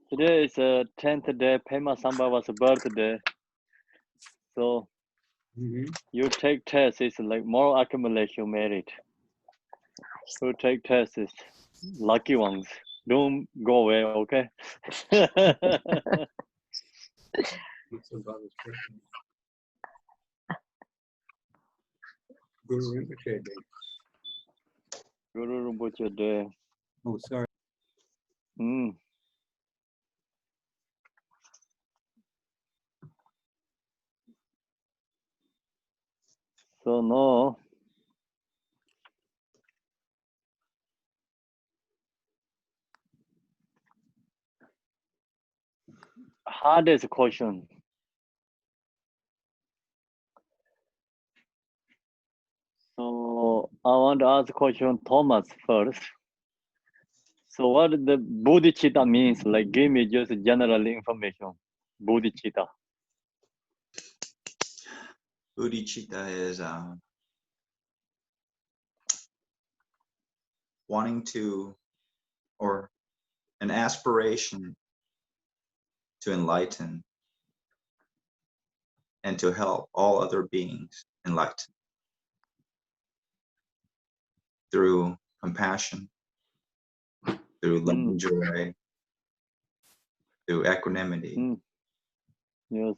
Today is the 10th day. Pema Sambhava's birthday. So you take tests, it's like moral accumulation merit. Who take tests is lucky ones. Don't go away, okay? Guru Rinpoche Day. Guru Rinpoche Day. Oh, sorry. So no. Hardest question. So I want to ask question Thomas first. So what the bodhicitta means? Like give me just general information. Bodhicitta. Bodhicitta is wanting to, or an aspiration to enlighten and to help all other beings enlighten through compassion, through love and joy, through equanimity. Yes.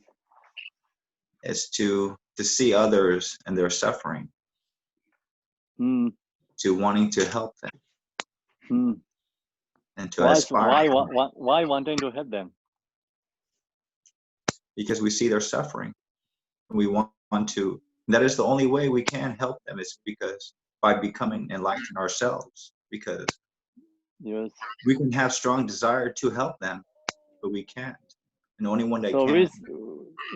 It's to see others and their suffering, to wanting to help them, and to aspire. Why wanting to help them? Because we see their suffering. We want to. That is the only way we can help them, is because by becoming enlightened ourselves. Because yes, we can have strong desire to help them, but we can't. And the only one that so can.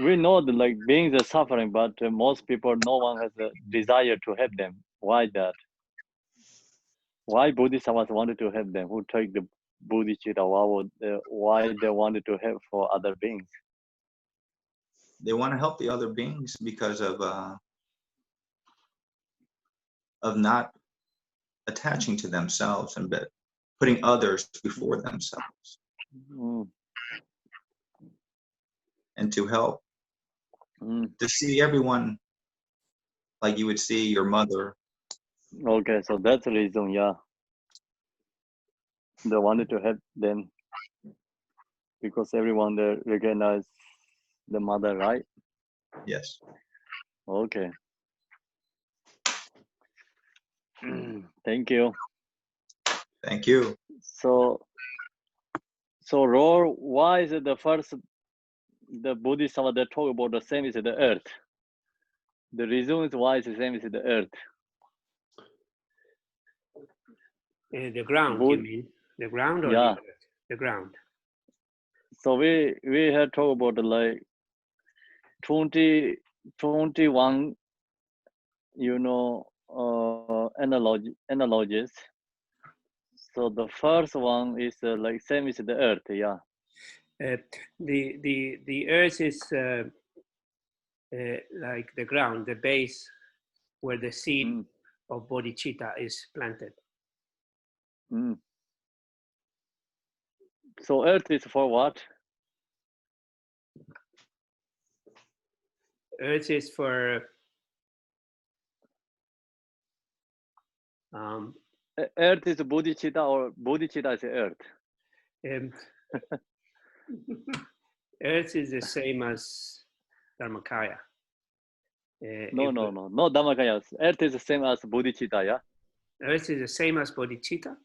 We know that like beings are suffering, but most people, no one has a desire to help them. Why that? Why Bodhisattvas wanted to help them? Who take the bodhicitta? Why they wanted to help for other beings? They want to help the other beings because of not attaching to themselves and putting others before themselves. And to help, to see everyone like you would see your mother. Okay, so that's the reason, yeah. They wanted to help them because everyone there recognize the mother, right? Yes. Okay. Thank you. Thank you. So Roar, why is it the Bodhisattva that talk about the same as the earth? The reason is why it's the same as the earth. The ground, you mean? The ground or yeah. the earth? The ground. So we had talked about like 21, analogies. So the first one is like same as the earth, yeah. The earth is like the ground, the base where the seed of bodhicitta is planted. So earth is for what? Earth is for earth is bodhicitta, or bodhicitta is earth? Earth is the same as Dharmakaya. No, Dharmakaya. Earth is the same as bodhicitta, yeah? Earth is the same as bodhicitta?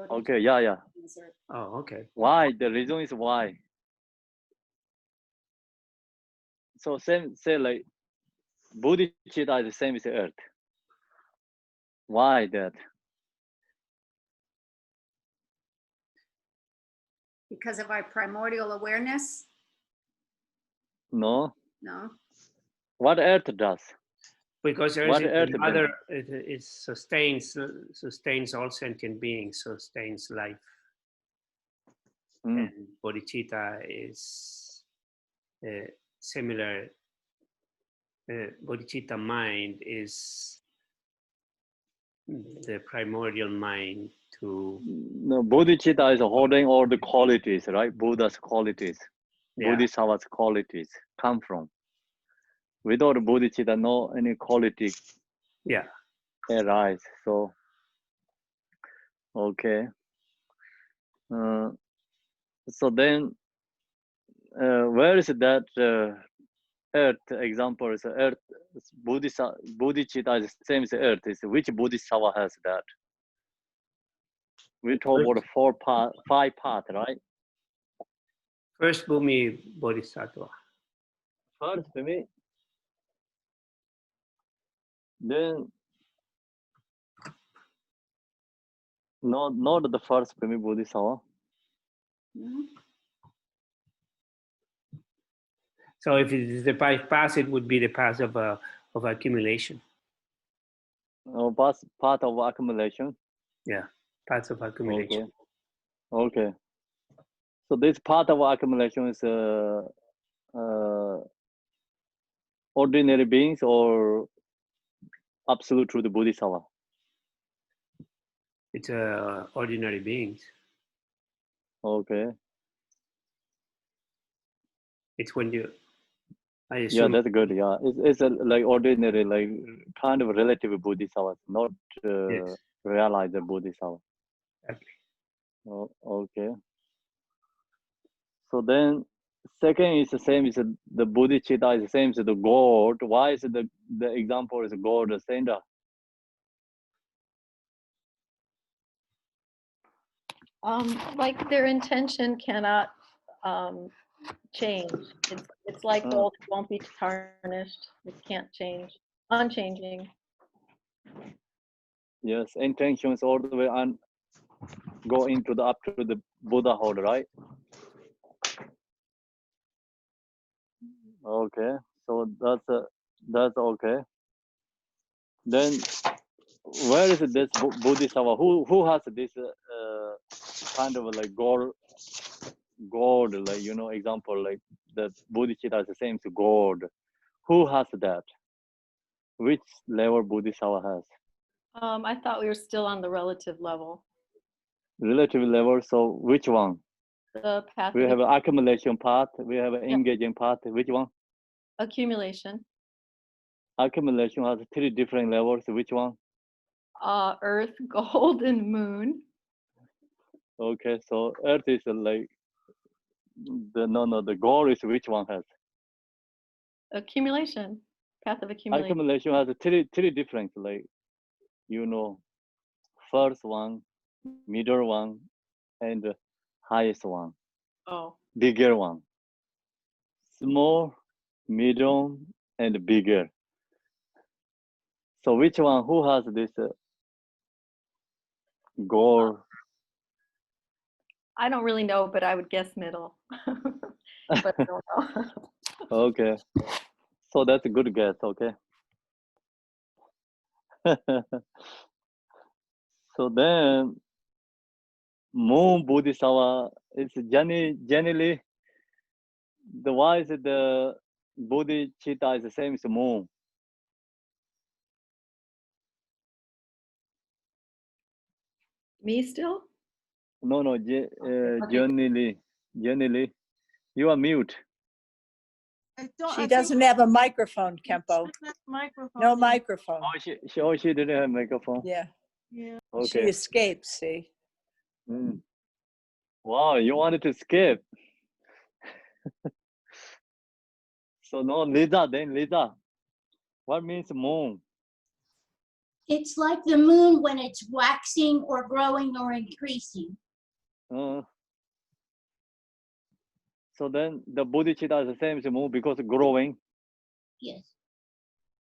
Okay, yeah. Oh, okay. Why? The reason is why. So say like bodhicitta is the same as earth. Why that? Because of our primordial awareness? No. No. What earth does? Because earth is the mother, it sustains all sentient beings, sustains life. And bodhicitta is similar bodhicitta mind is the primordial mind to. No, bodhicitta is holding all the qualities, right? Buddha's qualities, Yeah. Bodhisattva's qualities come from. Without bodhicitta, no any quality Yeah. arise. So, okay. So then, where is that earth example? Is earth bodhicitta is the same as earth. Is which bodhisattva has that? We talk about five part, right? First Bhumi Bodhisattva. First, maybe. Then, not the first Bhumi Bodhisattva. So if it is the path, it would be the path of accumulation. Oh, part of accumulation. Yeah, path of accumulation. Okay. So this part of accumulation is ordinary beings or absolute truth Bodhisattva? It's ordinary beings. Okay. It's when you. I assume. Yeah, that's good. Yeah, it's a, like ordinary, like kind of relative Bodhisattva, not Yes. realized Bodhisattva. Exactly. Oh, okay. So then, second is the same as the bodhicitta is the same as the God. Why is the example is God the center? Like their intention cannot change. It's like gold, it won't be tarnished. It can't change. Unchanging. Yes, intentions all the way and go into the up to the Buddhahood, right? Okay, so that's okay. Then where is this Bodhisattva? Who has this kind of like God, like example like the Bodhicitta is the same to God. Who has that? Which level Bodhisattva has? I thought we were still on the relative level. Relative level. So which one? The path. We have an accumulation part. We have an engaging part. Which one? Accumulation. Accumulation has 3 different levels. Which one? Earth, gold, and moon. Okay, so Earth is like the goal is which one has? Accumulation. Path of accumulation. Accumulation has 3 different, like first one, middle one, and the highest one. Oh. Bigger one. Small, medium, and bigger. So which one? Who has this goal? I don't really know, but I would guess middle. But I don't know. Okay, so that's a good guess. Okay. So then, Moon Bodhisattva is generally the why is the bodhicitta is the same as the moon. Me still? No, generally, you are mute. She doesn't have a microphone, Kempo. No microphone. Oh, she didn't have a microphone. Yeah. Okay. She escaped, see? Wow, you wanted to skip. So no, Lisa, what means moon? It's like the moon when it's waxing or growing or increasing. So then the bodhicitta is the same as the moon because growing. Yes.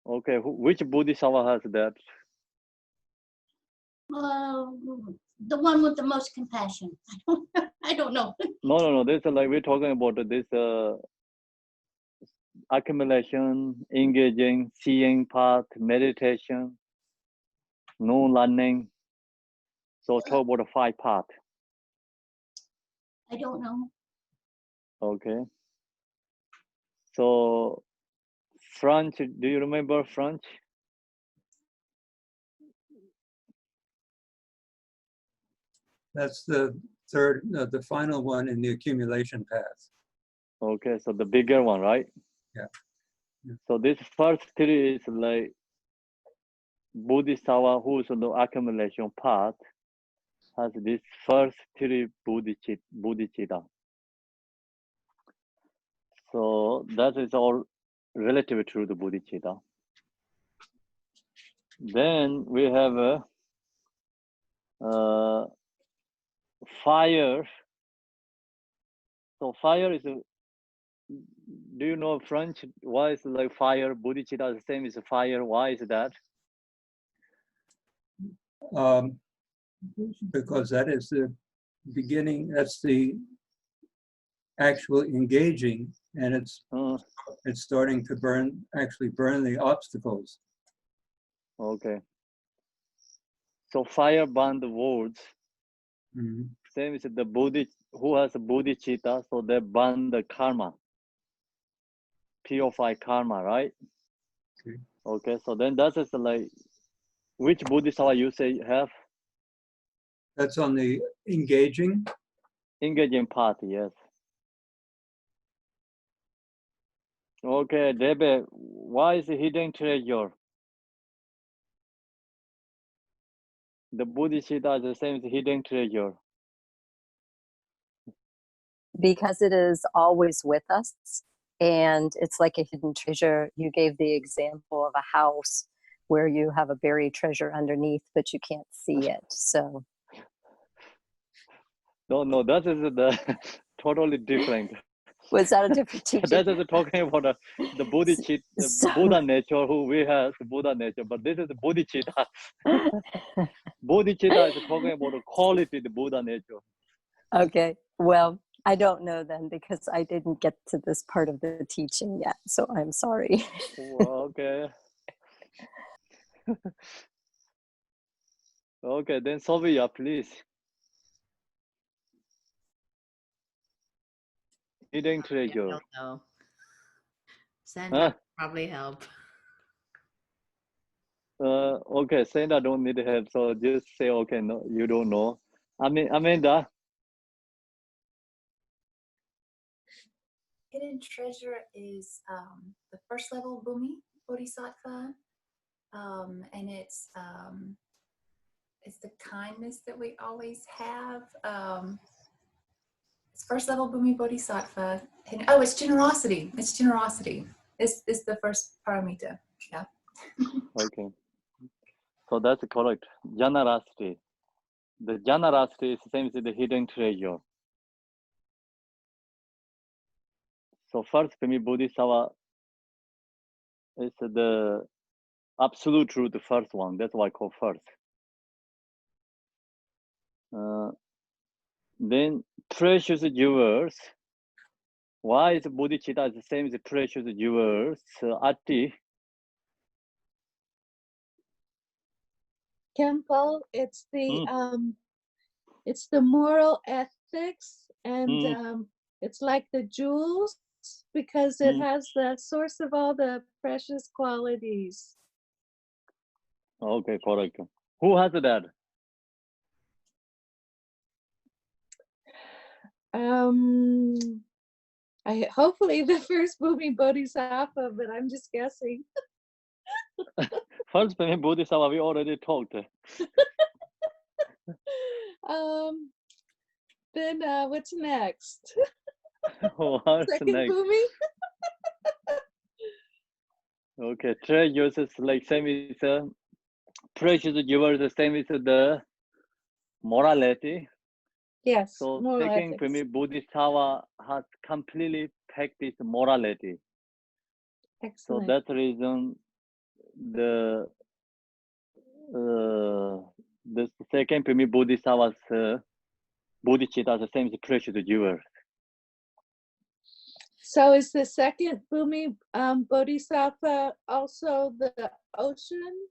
Okay, which bodhisattva has that? The one with the most compassion. I don't know. No. This like we're talking about this accumulation, engaging, seeing part, meditation, no learning. So talk about the 5 part. I don't know. Okay. So French, do you remember French? That's the third, the final one in the accumulation path. Okay, so the bigger one, right? Yeah. So this first three is like Bodhisattva, who's on the accumulation path, has this first three bodhicitta. So that is all relative to the bodhicitta. Then we have fire. So fire is, do you know French? Why is like fire? Bodhicitta is the same as fire. Why is that? Because that is the beginning, that's the actual engaging, and it's starting to actually burn the obstacles. Okay. So fire burn the words. Mm-hmm. Same as the Bodhi, who has a bodhicitta, so they burn the karma. Purify karma, right? Okay. Okay, so then that is like, which bodhisattva you say have? That's on the engaging? Engaging part, yes. Okay, Debe, why is the hidden treasure? The bodhicitta is the same as hidden treasure. Because it is always with us, and it's like a hidden treasure. You gave the example of a house where you have a buried treasure underneath, but you can't see it. So No, that is the totally different. was that a different teaching? That is talking about the bodhicitta, the Buddha nature, who we have the Buddha nature, but this is the bodhicitta. Bodhicitta is talking about the quality of the Buddha nature. Okay, well, I don't know then, because I didn't get to this part of the teaching yet, so I'm sorry. Okay. Okay, then Sylvia, please. Hidden treasure. I don't know. Sandra probably help. Okay, Sandra don't need help, so just say, okay, no, you don't know. I mean, Amanda. Hidden treasure is the first level Bhumi Bodhisattva, and it's the kindness that we always have. It's first level Bhumi Bodhisattva, and it's generosity. It's generosity. It's the first paramita. Yeah. Okay, so that's correct. Generosity. The generosity is the same as the hidden treasure. So first, for me, Bodhisattva is the absolute truth, the first one. That's why I call first. Then precious jewels. Why is bodhicitta the same as precious jewels? Ati. Kempo, it's the moral ethics, and it's like the jewels because it has the source of all the precious qualities. Okay, correct. Who has that? Hopefully the first Bhumi Bodhisattva, but I'm just guessing. First Bhumi Bodhisattva, we already talked. Then what's next? What's Second next? Bhumi? Okay, treasures is like same as precious jewels, the same as the morality. Yes. So moral second ethics. Bhumi Bodhisattva has completely practiced morality. Excellent. So that's the reason the second Bhumi Bodhisattva's bodhicitta is the same as precious jewels. So is the second Bhumi Bodhisattva also the ocean?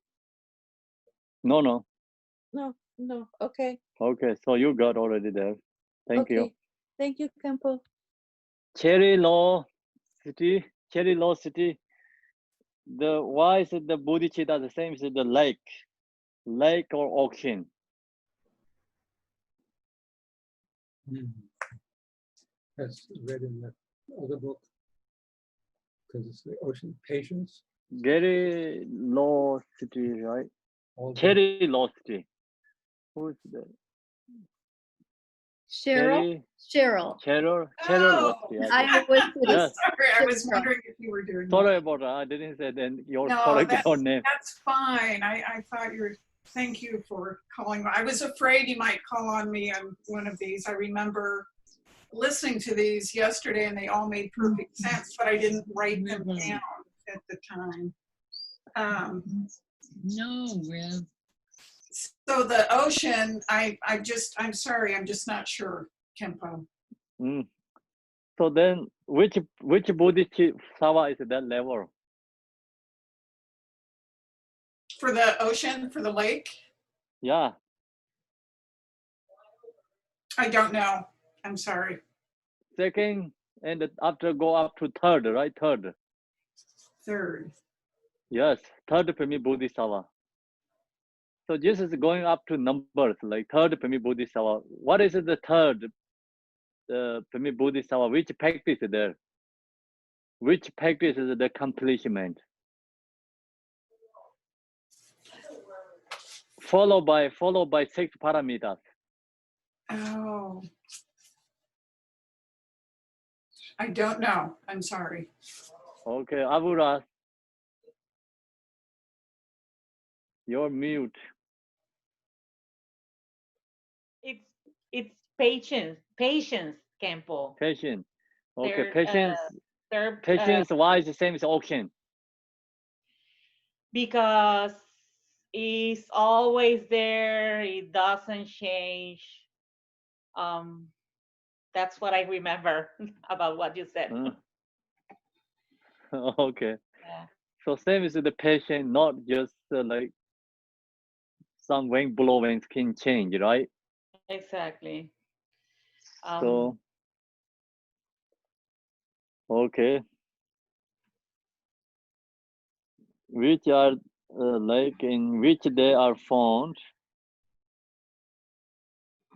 No. No. Okay. Okay, so you got already there. Thank you. Thank you, Kempo. Cherry Law City. the why is it the bodhicitta the same as the lake or ocean? That's read in the other book because it's the ocean patience. Gary Locity, right? Cherry Locity. Who is that? Cheryl? Cheryl. Cheryl Oh, Locity. I was Yes. sorry, I was wondering if you were doing that. Sorry about that. I didn't say then your No, correct that's, your name. that's fine. I thought you were, thank you for calling. I was afraid you might call on me on one of these. I remember listening to these yesterday and they all made perfect sense, but I didn't write them down at the time. No, Rev. So the ocean, I'm sorry, I'm just not sure, Kempo. So then, which bodhisattva is that level? For the ocean, for the lake? Yeah. I don't know. I'm sorry. Second, and after go up to third, right? Third. Yes, third Pemi Bodhisattva. So this is going up to numbers, like third Pemi Bodhisattva. What is the third Pemi Bodhisattva? Which practice is there? Which practice is the accomplishment? Followed by 6 paramitas. Oh. I don't know. I'm sorry. Okay, Avura, you're mute. It's patience, Campo. Patience. Okay, They're, patience. Why is the same as ocean? Because it's always there. It doesn't change. That's what I remember about what you said. Okay. Yeah. So same as the patient, not just like some wind blowing can change, right? Exactly. So okay, which are like in which they are found.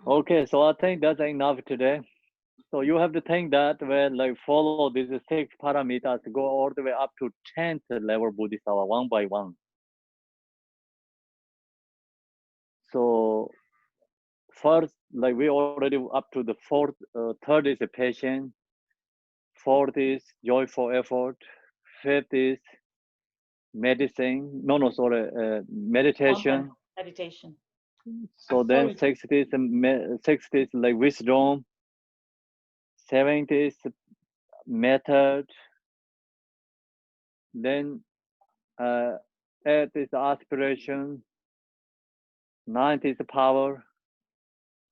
Okay, so I think that's enough today. So you have to think that when like follow these 6 parameters, go all the way up to 10th level Bodhisattva one by one. So first, like we already up to the fourth, third is a patient, fourth is joyful effort, fifth is meditation. Meditation. Meditation. So then sixth is like wisdom. Seventh is method. Then eighth is aspiration. Ninth is power.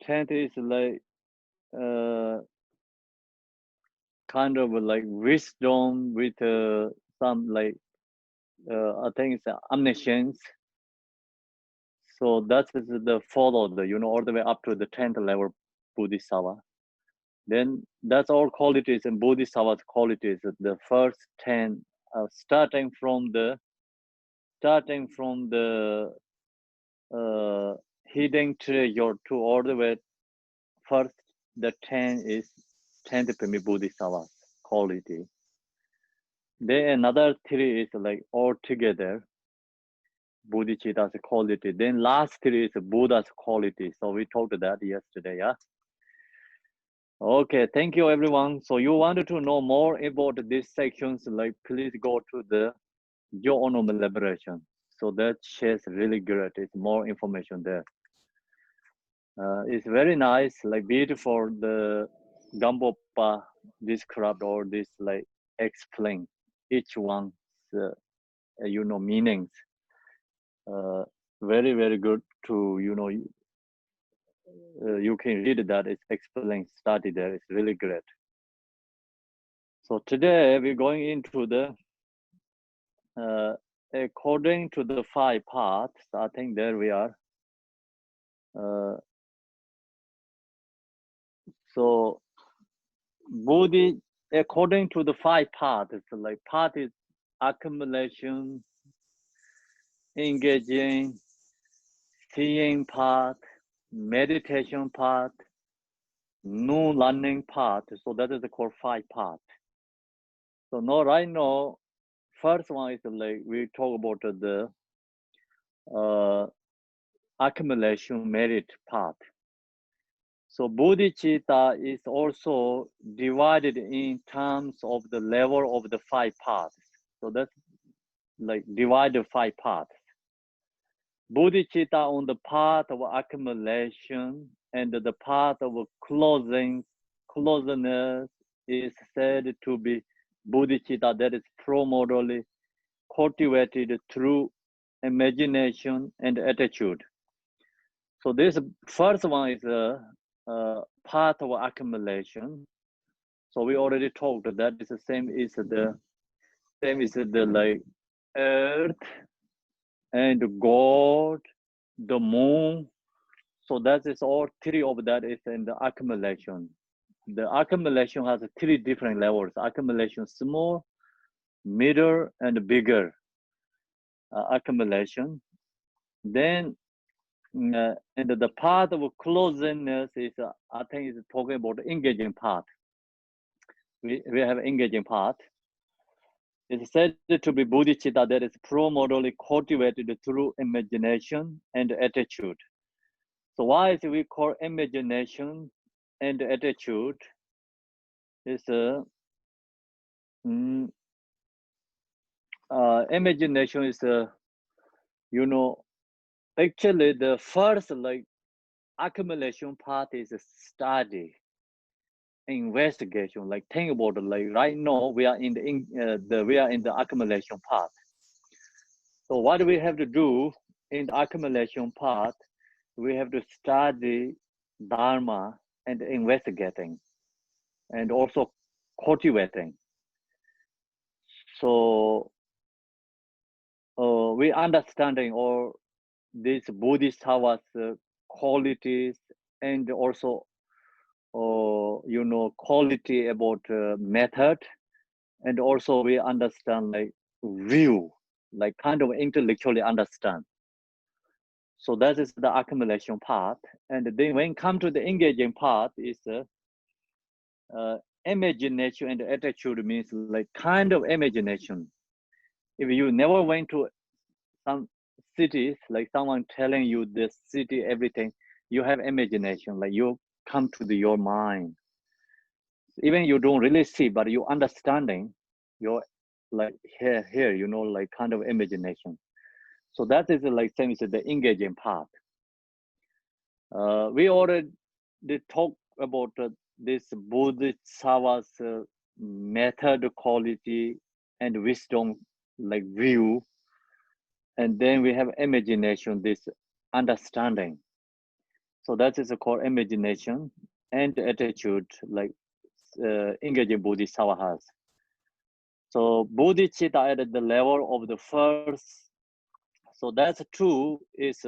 10th is like kind of like wisdom with some like I think it's omniscience. So that is the followed, all the way up to the 10th level Bodhisattva. Then that's all qualities and Bodhisattva's qualities. The first 10, starting from the hidden treasure to all the way first, the 10 is 10th Pemi Bodhisattva's quality. Then another 3 is like all together Bodhicitta's quality. Then last 3 is Buddha's quality. So we talked that yesterday, yeah? Okay, thank you everyone. So you wanted to know more about these sections, like please go to the Your Own Liberation. So that shares really great. It's more information there. It's very nice, like beautiful. The Gambopa described all this, like explain each one's, meanings. Very, very good to, you can read that. It's explained, study there. It's really great. So today we're going into the, according to the 5 parts, I think there we are. So Bodhi, according to the 5 parts, it's like part is accumulation, engaging, seeing part, meditation part, new learning part. So that is called 5 part. So now right now, first one is like we talk about the accumulation merit part. So bodhicitta is also divided in terms of the level of the 5 parts. So that's like divided 5 parts. Bodhicitta on the part of accumulation and the part of closeness is said to be bodhicitta that is primordially cultivated through imagination and attitude. So this first one is a part of accumulation. So we already talked that is the same is the like earth and God, the moon. So that is all 3 of that is in the accumulation. The accumulation has 3 different levels: accumulation small, middle, and bigger accumulation. Then and the part of closeness is I think is talking about the engaging part. We have engaging part. It's said to be bodhicitta that is primordially cultivated through imagination and attitude. So why is we call imagination and attitude? Is imagination is you know, actually the first like accumulation part is a study, investigation. Like think about it, like right now we are in the accumulation part. So what do we have to do in the accumulation part? We have to study dharma and investigating, and also cultivating. So we understanding all these bodhisattvas qualities, and also you know, quality about method, and also we understand like view, like kind of intellectually understand. So that is the accumulation part. And then when come to the engaging part is imagination and attitude means like kind of imagination. If you never went to some cities, like someone telling you this city, everything, you have imagination, like you come to your mind. Even you don't really see, but you understanding, you're like here, you know, like kind of imagination. So that is like same as the engaging part. We already talked about this bodhisattva's method quality and wisdom, like view, and then we have imagination, this understanding. So that is called imagination and attitude, like engaging bodhisattva has. So bodhicitta at the level of the first. So that's true is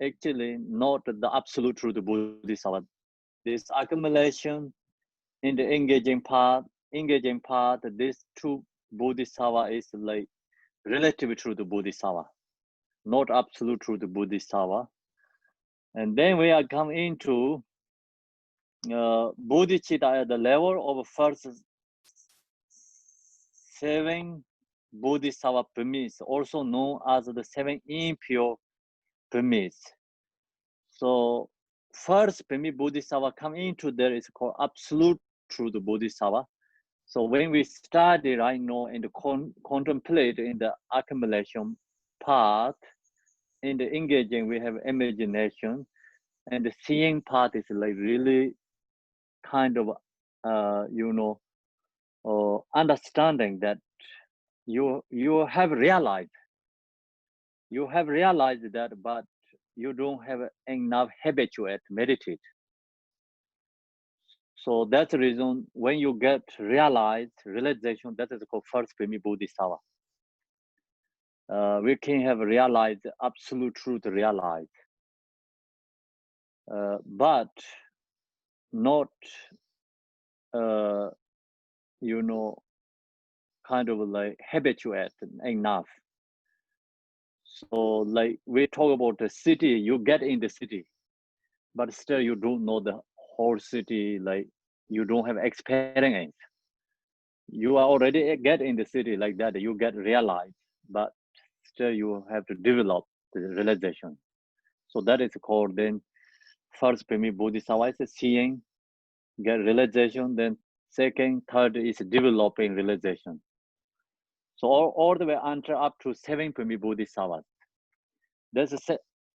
actually not the absolute truth of bodhisattva. This accumulation in the engaging part, this true bodhisattva is like relative truth of bodhisattva, not absolute truth of bodhisattva. And then we are come into bodhicitta at the level of first 7 bodhisattva premise, also known as the 7 impure premise. So first premise bodhisattva come into there is called absolute truth bodhisattva. So when we study right now and contemplate in the accumulation part, in the engaging we have imagination, and the seeing part is like really kind of you know, understanding that you have realized that, but you don't have enough habituate meditate. So that's the reason when you get realization, that is called first premise bodhisattva. We can have realized absolute truth realized, but not you know, kind of like habituate enough. So like we talk about the city, you get in the city, but still you don't know the whole city, like you don't have experience. You are already get in the city like that, you get realized, but still you have to develop the realization. So that is called then first Pimi Bodhisattva is seeing, get realization, then second, third is developing realization. So all the way until up to 7 Pimi Bodhisattvas. There's a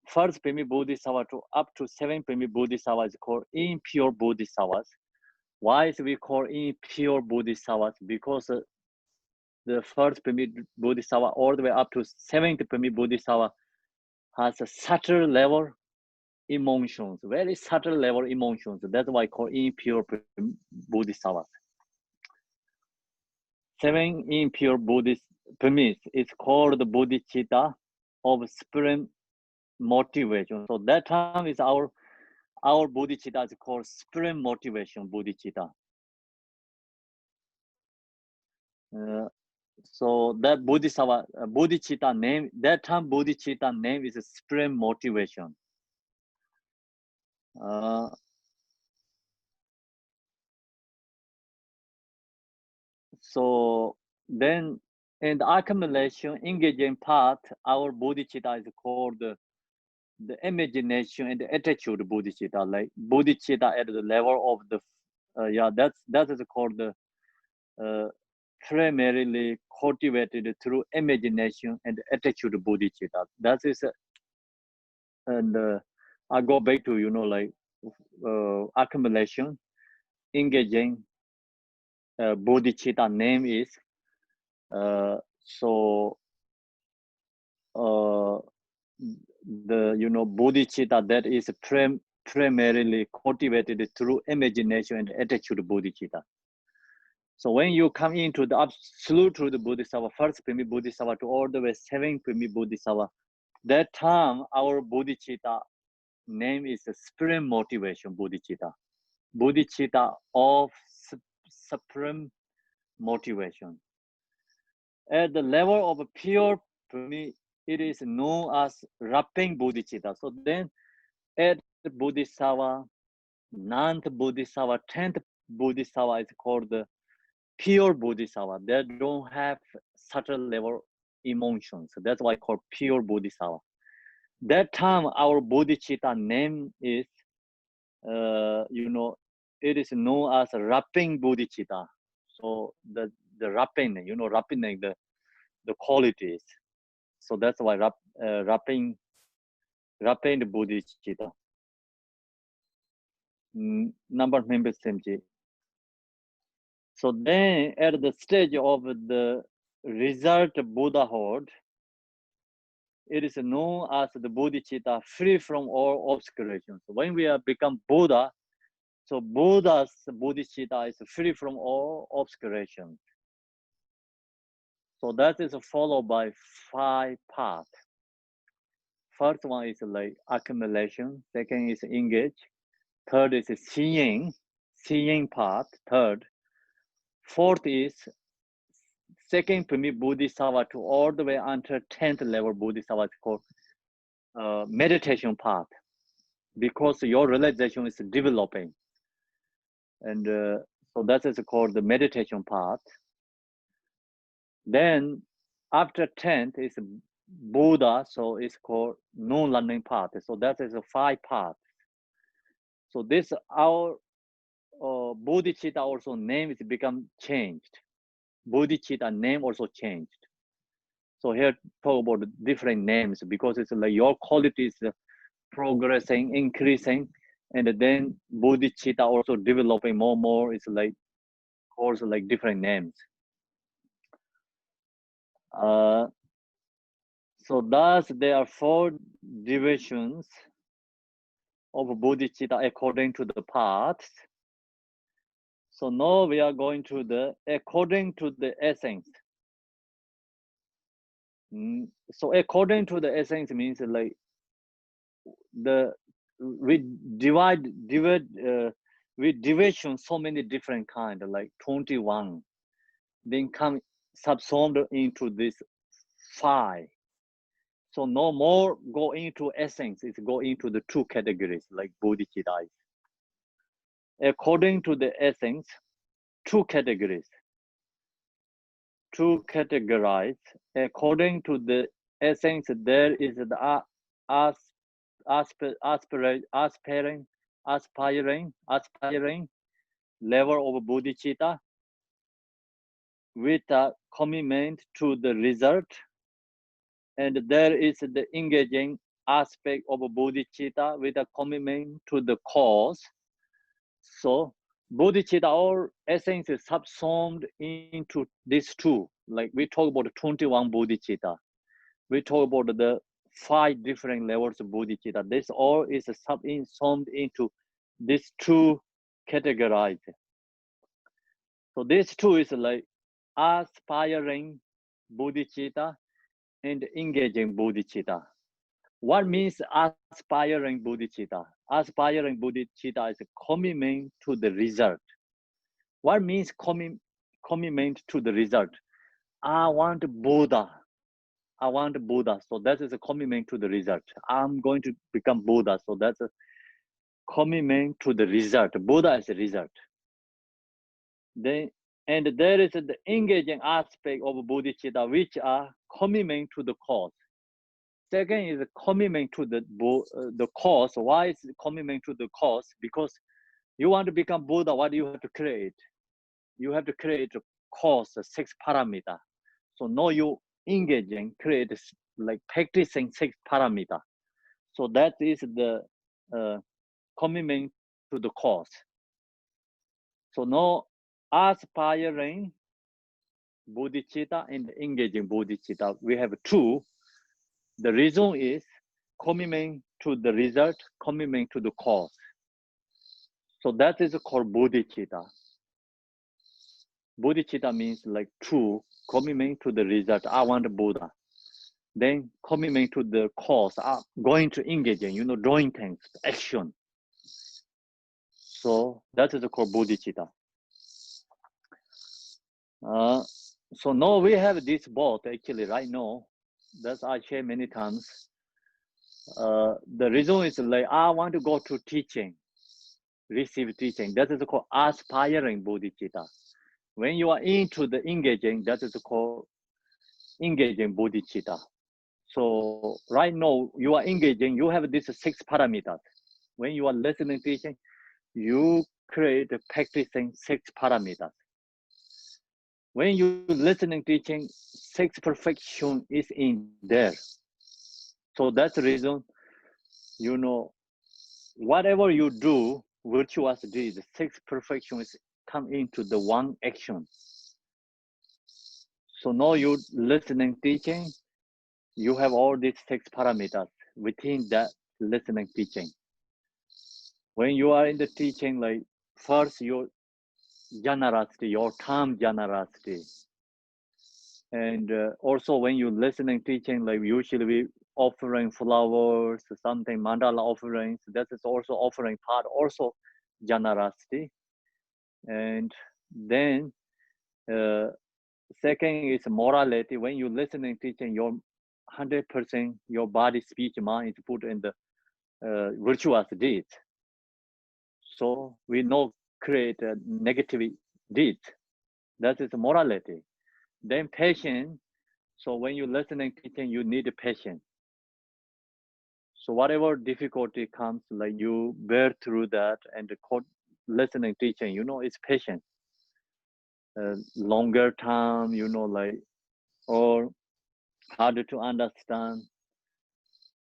first Pimi Bodhisattva to up to 7 Pimi Bodhisattvas is called impure Bodhisattvas. Why is we call impure Bodhisattvas? Because the first Pimi Bodhisattva all the way up to 7th Pimi Bodhisattva has a subtle level emotions, very subtle level emotions. That's why I call impure Bodhisattvas. 7 impure Buddhist is called the bodhicitta of supreme motivation. So that time is our bodhicitta is called supreme motivation bodhicitta. So that bodhicitta name, that time bodhicitta name is a supreme motivation. So then in the accumulation engaging part, our bodhicitta is called the imagination and the attitude bodhicitta, like bodhicitta at the level of the that is called the primarily cultivated through imagination and attitude bodhicitta. That is and I go back to like accumulation engaging bodhicitta name is the bodhicitta that is primarily cultivated through imagination and attitude bodhicitta. So when you come into the absolute truth bodhisattva, first Pimi Bodhisattva to all the way 7 Pimi Bodhisattva, that time our bodhicitta name is the supreme motivation bodhicitta. Bodhicitta of supreme motivation. At the level of pure Pimi, it is known as wrapping bodhicitta. So then at Bodhisattva, 9th Bodhisattva, 10th Bodhisattva is called the pure Bodhisattva. They don't have subtle level emotions. So that's why I call pure Bodhisattva. That time our bodhicitta name is, it is known as wrapping bodhicitta. So the wrapping, wrapping the qualities. So that's why wrapping the bodhicitta. Number members SMG. So then at the stage of the result Buddhahood, it is known as the bodhicitta free from all obscurations. When we have become Buddha, so Buddha's bodhicitta is free from all obscurations. So that is followed by 5 parts. First one is like accumulation, second is engage, third is seeing part, third. Fourth is second Pimi Bodhisattva to all the way until 10th level Bodhisattva is called meditation part, because your realization is developing. And so that is called the meditation part. Then after 10th is Buddha, so it's called non-learning part. So that is a 5 parts. So this our bodhicitta also name is become changed. Bodhicitta name also changed. So here talk about the different names because it's like your quality is progressing, increasing, and then bodhicitta also developing more and more. It's like also like different names. So thus there are 4 divisions of bodhicitta according to the parts. So now we are going to the according to the essence. So according to the essence means like we divide with division so many different kind, like 21. Then come subsumed into this five. So no more go into essence, it's go into the two categories like bodhicitta. According to the essence, two categories. Two categorized. According to the essence, there is the aspiring level of bodhicitta with a commitment to the result, and there is the engaging aspect of bodhicitta with a commitment to the cause. So bodhicitta or essence is subsumed into these two. Like we talk about 21 bodhicitta. We talk about the 5 different levels of bodhicitta. This all is subsumed into these two categorized. So this two is like aspiring bodhicitta and engaging bodhicitta. What means aspiring bodhicitta? Aspiring bodhicitta is a commitment to the result. What means commitment to the result? I want Buddha. I want Buddha. So that is a commitment to the result. I'm going to become Buddha. So that's a commitment to the result. Buddha is a result. And there is the engaging aspect of bodhicitta, which are commitment to the cause. Second is a commitment to the cause. Why is it commitment to the cause? Because you want to become Buddha, what do you have to create? You have to create a cause, 6 parameter. So now you engaging, create like practicing 6 parameter. So that is the commitment to the cause. So now aspiring bodhicitta and engaging bodhicitta, we have 2. The reason is commitment to the result, commitment to the cause. So that is called bodhicitta. Bodhicitta means like 2, commitment to the result. I want Buddha. Then commitment to the cause. Going to engage in, doing things, action. So that is called bodhicitta. So now we have this both actually right now. That's I share many times. The reason is like I want to go to teaching, receive teaching. That is called aspiring bodhicitta. When you are into the engaging, that is called engaging bodhicitta. So right now you are engaging, you have these 6 parameters. When you are listening teaching, you create practicing 6 parameters. When you listening teaching, 6 perfection is in there. So that's the reason, whatever you do, virtuous deeds, 6 perfections come into the one action. So now you listening teaching, you have all these 6 parameters within that listening teaching. When you are in the teaching, like first your generosity, your time generosity. And also when you listening teaching, like usually we offering flowers, something mandala offerings, that is also offering part, also generosity. And then second is morality. When you listening teaching, your 100% your body, speech, mind is put in the virtuous deeds. So we no create a negative deeds. That is morality. Then patience. So when you listening teaching, you need patience. So whatever difficulty comes, like you bear through that, and the listening teaching, it's patience. Longer time, like, or harder to understand.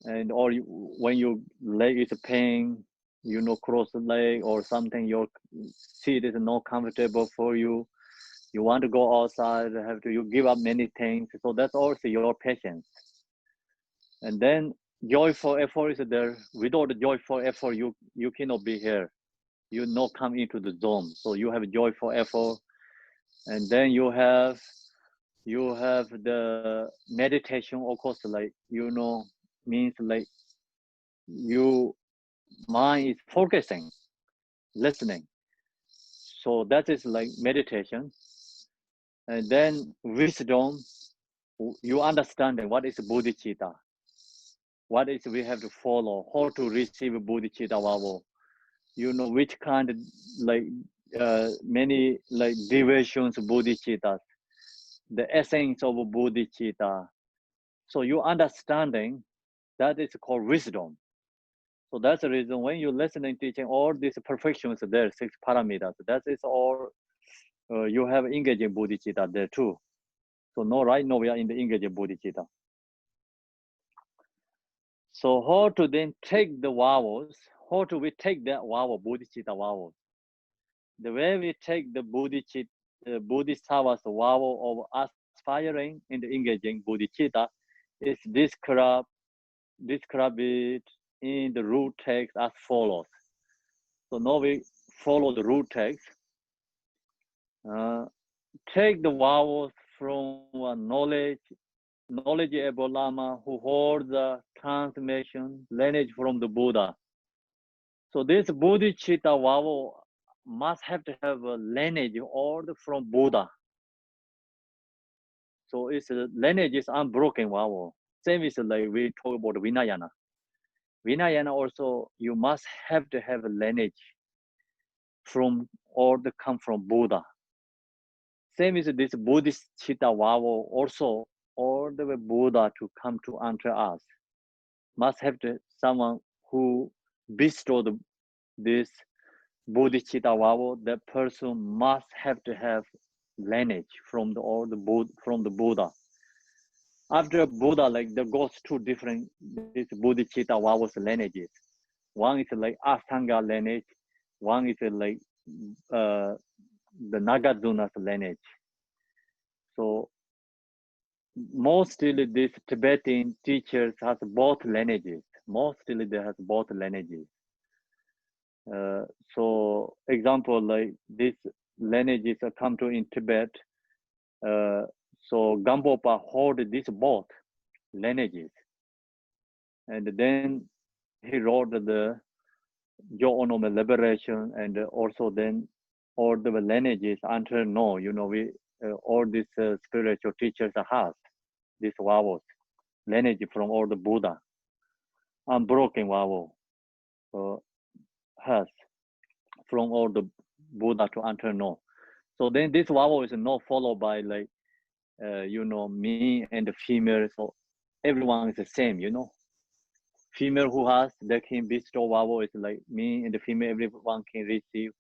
And or when your leg is pain, cross the leg or something, your seat is not comfortable for you. You want to go outside, you give up many things. So that's also your patience. And then joyful effort is there. Without the joyful effort, you cannot be here. You not come into the zone. So you have joyful effort, and then you have the meditation. Of course, like means like you mind is focusing, listening. So that is like meditation. And then wisdom, you understanding what is bodhicitta, what is we have to follow, how to receive bodhicitta vavo. You know which kind of like many like derivations of bodhicitta, the essence of bodhicitta. So you understanding that is called wisdom. So that's the reason when you listening teaching all these perfections there, 6 parameters, that is all you have engaging bodhicitta there too. So no, right now we are in the engaging bodhicitta. So how to then take the vowels? How do we take that vowel, bodhicitta vowels? The way we take the bodhisattva's vowel of aspiring in the engaging bodhicitta is described it in the root text as follows. So now we follow the root text. Take the vowels from a knowledgeable Lama who holds the transmission lineage from the Buddha. So this bodhicitta vowel must have to have a lineage ordered from Buddha. So its lineage is unbroken vowel. Same is like we talk about Vinayana. Vinayana also, you must have to have a lineage from or the come from Buddha. Same is this bodhicitta vowel also, or the Buddha to come to enter us. Must have to someone who bestowed this bodhicitta vowel. That person must have to have lineage from the Buddha. After Buddha, like there goes two different this bodhicitta vowels lineages. One is like Asanga lineage. One is like the Nagazuna's lineage. So mostly these Tibetan teachers has both lineages. Mostly they have both lineages. So example like this lineages come to in Tibet. So Gampopa hold this both lineages, and then he wrote the Yo-Onome Liberation, and also then all the lineages until now, you know, we all these spiritual teachers have these vowels, lineage from all the Buddha, unbroken vowel has from all the Buddha to until now. So then this vowel is not followed by like, you know, me and the female, so everyone is the same, you know. Female who has, they can bestow vowel is like me and the female, everyone can receive.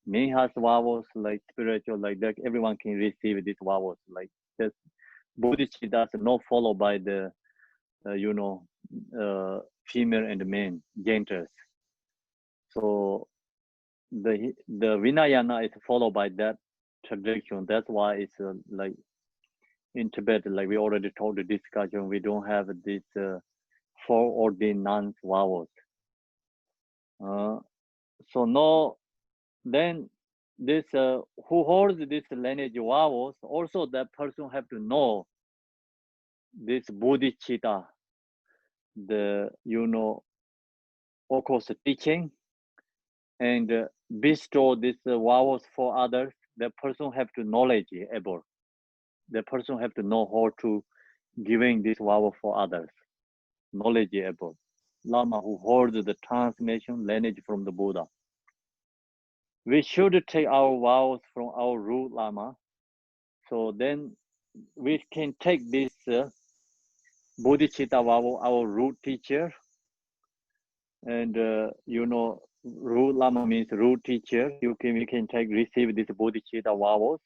Me has vowels like spiritual, like that, everyone can receive these vowels. Like this bodhicitta does not follow by the, you know, female and men, genders. So the Vinayana is followed by that tradition. That's why it's like in Tibet, like we already told the discussion, we don't have this foreordained nuns vowels. So no, then this who holds this lineage vowels, also that person have to know this bodhicitta, the, you know, of course teaching, and bestow these vowels for others. The person have to knowledge able. The person have to know how to giving this vowel for others, knowledgeable Lama who holds the transmission lineage from the Buddha. We should take our vows from our root Lama. So then we can take this bodhicitta vow, our root teacher. And you know, root Lama means root teacher. We can receive this bodhicitta vows.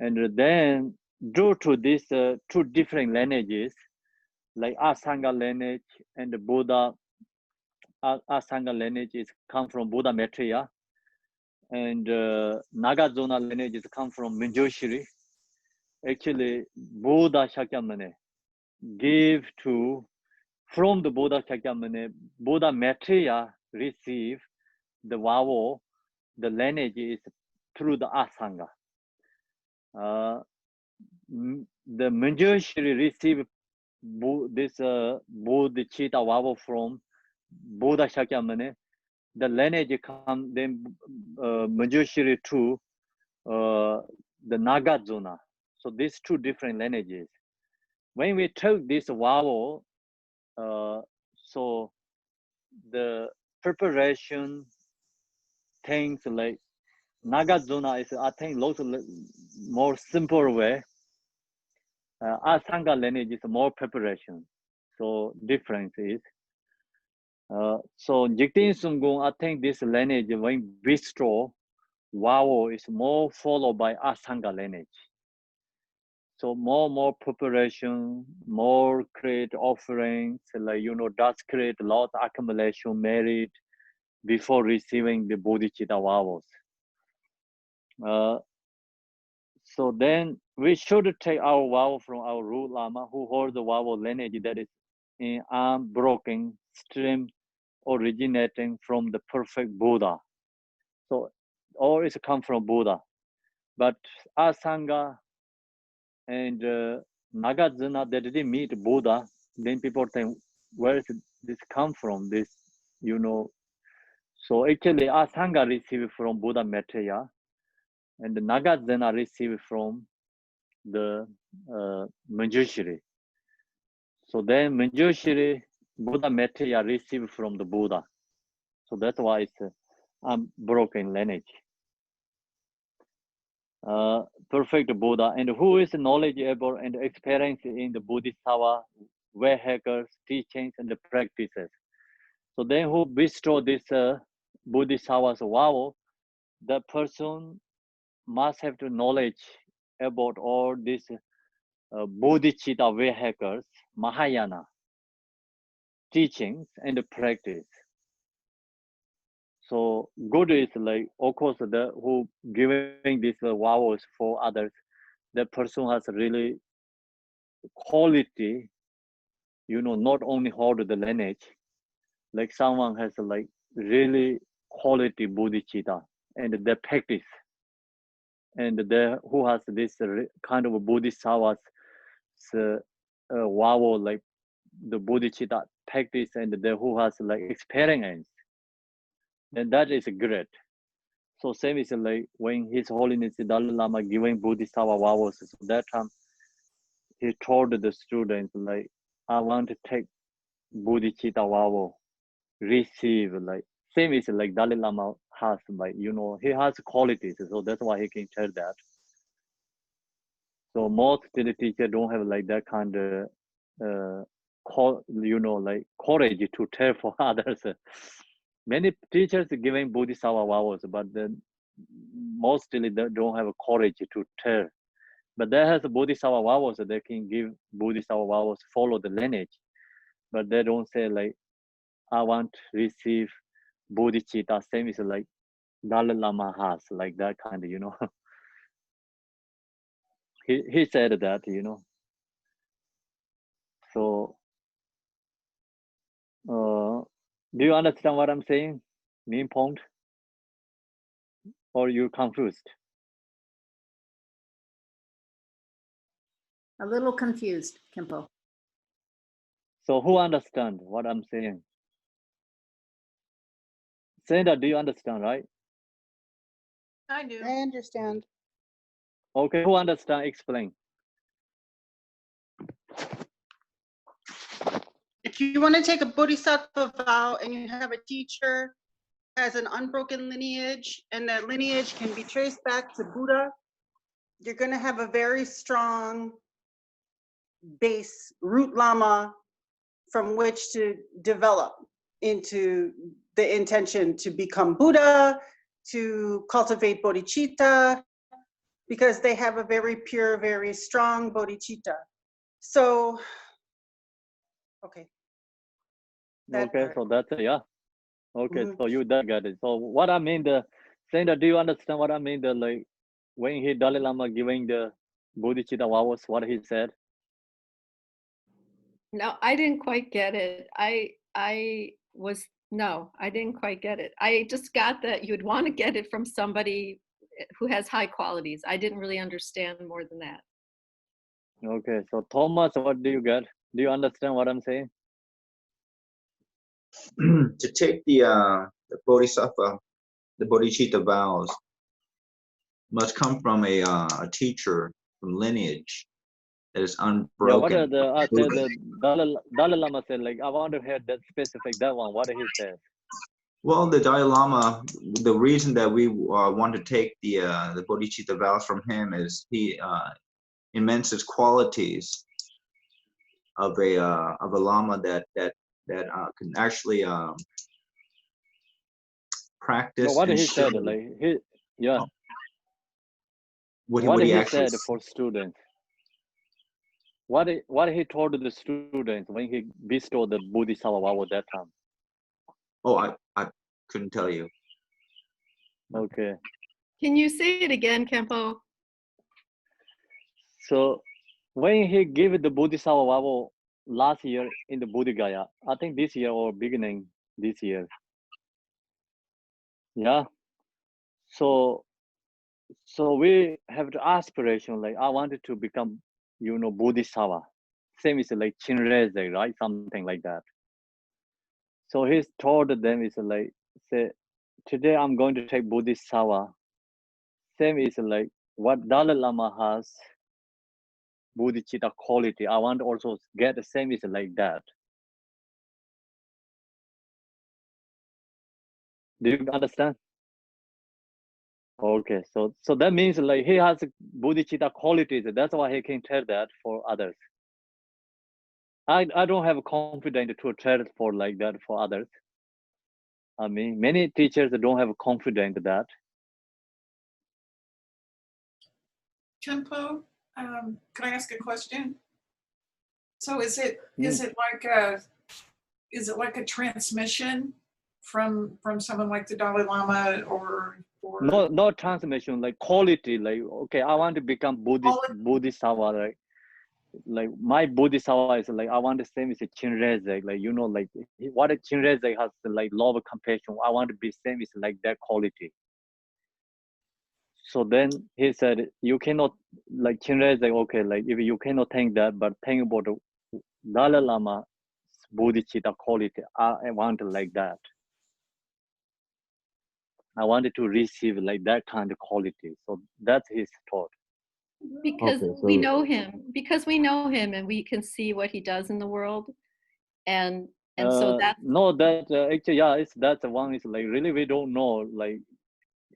And then due to these two different lineages, like Asanga lineage and the Buddha, Asanga lineage is come from Buddha Maitreya, and Nagarjuna lineages come from Minjoshiri. Actually, Buddha Shakyamuni gave to, from the Buddha Shakyamuni, Buddha Maitreya received the vowel, the lineage is through the Asanga. The Minjoshiri received this bodhicitta vowel from Buddha Shakyamuni. The lineage come then Manjushri to the Nagarjuna. So these two different lineages. When we took this vowel, so the preparation things like Nagarjuna is, I think, lots of more simple way. Asanga lineage is more preparation. So difference is. So Jiktin Sungung, I think this lineage, when bistro, vowel is more followed by Asanga lineage. So more preparation, more create offerings, like, does create a lot of accumulation merit before receiving the bodhicitta vowels. So then we should take our vowel from our root lama who holds the vowel lineage that is in unbroken stream originating from the perfect Buddha. So all is come from Buddha. But Asanga and Nagarjuna, they didn't meet Buddha. Then people think, where does this come from? This, So actually, Asanga received from Buddha Maitreya, and the Nagarjuna received from the Manjushri. So then Manjushri, Buddha Maitreya received from the Buddha. So that's why it's unbroken lineage. Perfect Buddha, and who is knowledgeable and experienced in the Bodhisattva vehicles, teachings, and the practices. So then who bestow this Bodhisattva's vow, the person must have the knowledge about all these bodhicitta vehicles, Mahayana teachings and practice. So good is like, of course, the who giving these vows for others, the person has really quality, not only hold the lineage, like someone has like really quality bodhicitta and the practice, and the who has this kind of bodhisattva's vow, like the bodhicitta practice, and the who has like experience, then that is great. So same is like when His Holiness Dalai Lama giving Bodhisattva vows, so that time he told the students like, I want to take bodhicitta vow, receive, like same is like Dalai Lama has, like, he has qualities, so that's why he can tell that. So most of the teachers don't have like that kind of like courage to tell for others. Many teachers giving Bodhisattva vows, but then mostly they don't have courage to tell. But there has Bodhisattva vows, they can give Bodhisattva vows, follow the lineage, but they don't say like, I want to receive bodhicitta, same is like Dalai Lama has, like that kind of, he said that, So, do you understand what I'm saying, main point? Or you confused? A little confused, Kimpo. So who understand what I'm saying? Sandra, do you understand, right? I do. I understand. Okay, who understand? Explain. If you want to take a bodhisattva vow and you have a teacher has an unbroken lineage and that lineage can be traced back to Buddha, you're going to have a very strong base, root lama, from which to develop into the intention to become Buddha, to cultivate bodhicitta, because they have a very pure, very strong bodhicitta. So, okay. Okay, so that's yeah. Okay, so you that got it. So what I mean, Sandra, do you understand what I mean? Like when he Dalai Lama giving the bodhicitta vows, what he said? No, I didn't quite get it. No, I didn't quite get it. I just got that you'd want to get it from somebody who has high qualities. I didn't really understand more than that. Okay, so Thomas, what do you get? Do you understand what I'm saying? To take the bodhisattva, the bodhicitta vows, must come from a teacher from lineage that is Yeah, what unbroken. the I said the Dalai Lama said like I want to hear that specific that one. What he says. Well, the Dalai Lama, the reason that we want to take the bodhicitta vows from him is he immense qualities of a lama that can actually No, practice what and he show said like he yeah. what What he he actually. said for students. What he told the students when he bestowed the Bodhisattva vow that time. Oh, I couldn't tell you. Okay. Can you say it again, Kempo? So when he gave the Bodhisattva vow last year in the Bodhi Gaya, I think this year or beginning this year. Yeah. So we have the aspiration like I wanted to become, Bodhisattva. Same is like Chinreze, right? Something like that. So he told them is like say today I'm going to take Bodhisattva. Same is like what Dalai Lama has bodhicitta quality. I want to also get the same is like that. Do you understand? Okay, so that means like he has bodhicitta qualities. That's why he can tell that for others. I don't have confidence to tell for like that for others. I mean, many teachers don't have confidence that. Chenpo, can I ask a question? So is it like a transmission from someone like the Dalai Lama or No transmission, like quality, like okay, I want to become Bodhisattva, like my Bodhisattva is like I want the same as a Chinreze, like like what a Chinreze has like love, compassion. I want to be same is like that quality. So then he said, you cannot like Chinreze, okay, like if you cannot think that, but think about the Dalai Lama bodhicitta quality. I want like that. I wanted to receive like that kind of quality. So that's his thought. Because we know him, and we can see what he does in the world, and so that's no, that actually that's the one is like really we don't know like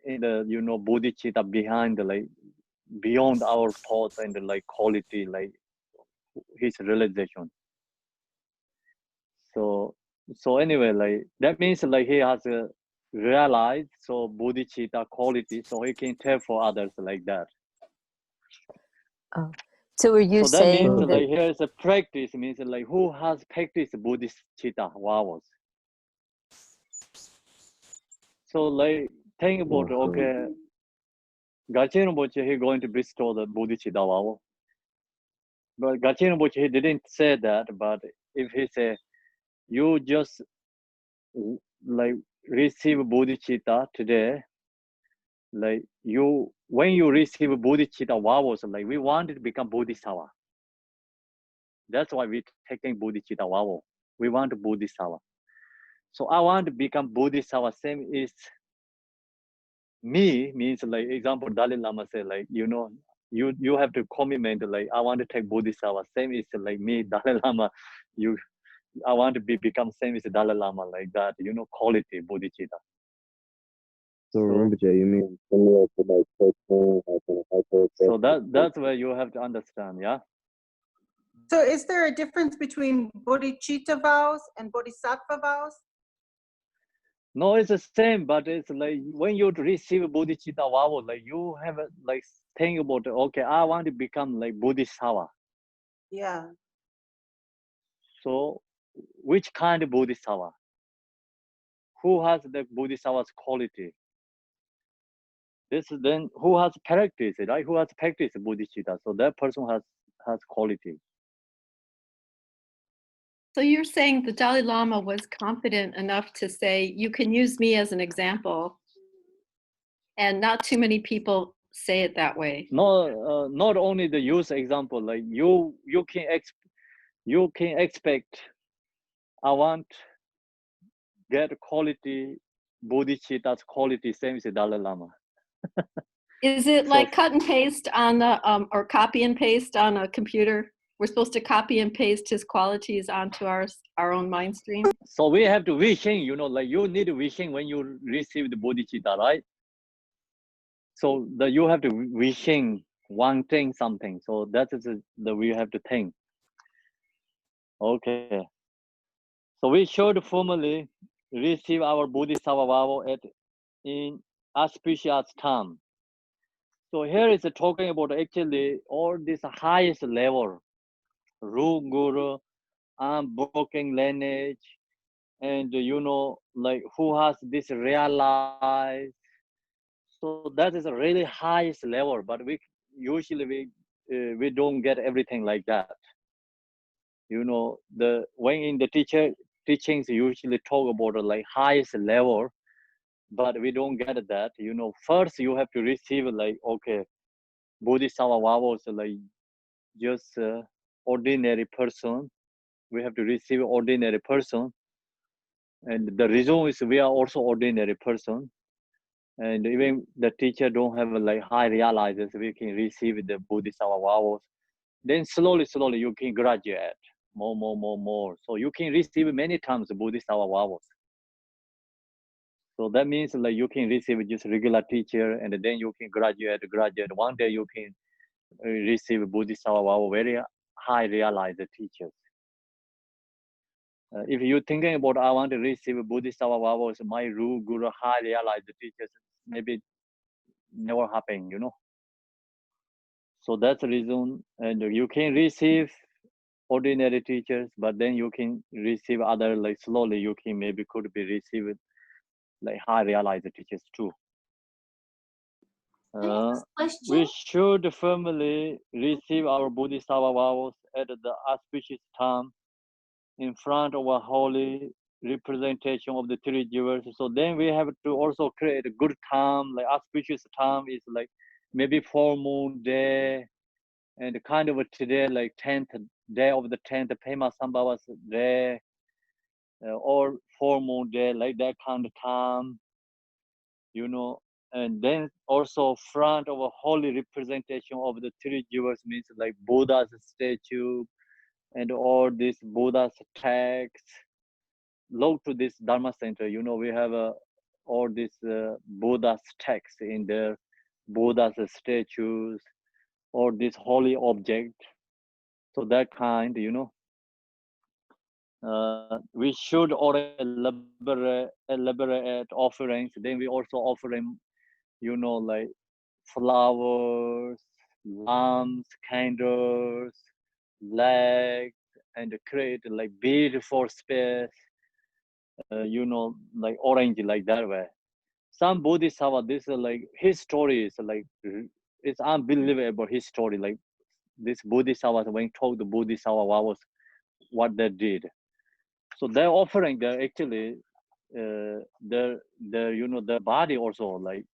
in the bodhicitta behind like beyond our thoughts and like quality like his realization. So anyway, like that means like he has realized so bodhicitta quality, so he can tell for others like that. So are you so that saying means that like here's a practice means like who has practiced bodhicitta vows. So like think about okay, Gachen Rinpoche he going to bestow the bodhicitta vow. But Gachen Rinpoche he didn't say that, but if he say you just like receive bodhicitta today, like when you receive bodhicitta vows, like we wanted to become bodhisattva. That's why we taking bodhicitta vow. We want bodhisattva. So I want to become bodhisattva. Same is me means like example Dalai Lama say like you have to commitment like I want to take bodhisattva. Same is like me Dalai Lama. I want to become same as Dalai Lama like that. Quality bodhicitta. So Rinpoche, you mean similar to like personal, so that's where you have to understand, yeah. So is there a difference between bodhicitta vows and bodhisattva vows? No, it's the same, but it's like when you receive bodhicitta vow, like you have a, like think about okay, I want to become like bodhisattva. Yeah. So which kind of bodhisattva? Who has the bodhisattva's quality? This is then who has practiced it, right? Who has practiced bodhicitta? So that person has quality. So you're saying the Dalai Lama was confident enough to say, you can use me as an example, and not too many people say it that way. No, not only the use example, like you can expect. I want get quality bodhicitta's quality same as Dalai Lama. Is it like cut and paste on the, or copy and paste on a computer? We're supposed to copy and paste his qualities onto our own mind stream? So we have to wishing, you know, like you need wishing when you receive the bodhicitta, right? So you have to wishing one thing something. So that is the we have to think. Okay. So we should formally receive our bodhisattva vow in auspicious time. So here is talking about actually all this highest level, Ru Guru, unbroken lineage, and you know, like who has this realized. So that is a really highest level, but we usually we don't get everything like that. You know, when in the teachings usually talk about like highest level, but we don't get that. You know, first you have to receive like, okay, bodhisattva vows, like just ordinary person. We have to receive ordinary person, and the reason is we are also ordinary person, and even the teacher don't have like high realizes, we can receive the bodhisattva vows. Then slowly you can graduate more. So you can receive many times bodhisattva vows. So that means like you can receive just regular teacher, and then you can graduate. One day you can receive bodhisattva vow, very high realized teachers. If you're thinking about I want to receive bodhisattva vows, my guru high realized teachers, maybe never happen, you know. So that's the reason, and you can receive ordinary teachers, but then you can receive other, like slowly you can maybe could be received like high realized teachers too. We should firmly receive our bodhisattva vows at the auspicious time in front of a holy representation of the three jewels. So then we have to also create a good time, like auspicious time is like maybe full moon day, and kind of today like 10th day of the 10th Pema Sambhava's day, or full moon day, like that kind of time, you know. And then also front of a holy representation of the three jewels means like Buddha's statue and all these Buddha's texts. Look to this Dharma Center, you know, we have all these Buddha's texts in there, Buddha's statues, or this holy object. So that kind, you know, we should already elaborate offerings. Then we also offer him, you know, like flowers, lamps, candles, legs, and create like beautiful space, you know, like orange, like that way. Some Bodhisattva, this is like his story is like, it's unbelievable, his story. Like this Bodhisattva, when told the Bodhisattva was what they did. So they're offering, they're actually, their you know, their body also like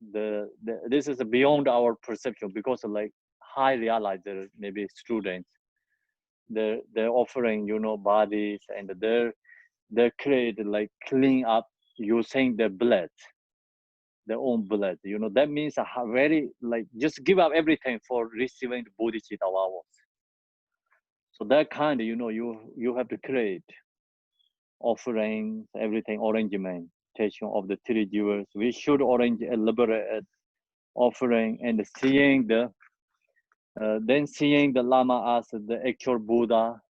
this is beyond our perception, because of like high realizer, maybe students, they're offering, you know, bodies, and they're created like clean up using their blood, their own blood, you know. That means a very like just give up everything for receiving the bodhicitta vows. So that kind of, you know, you have to create offerings, everything, arrangement of the three jewels. We should arrange elaborate offering, and seeing the then seeing the Lama as the actual Buddha.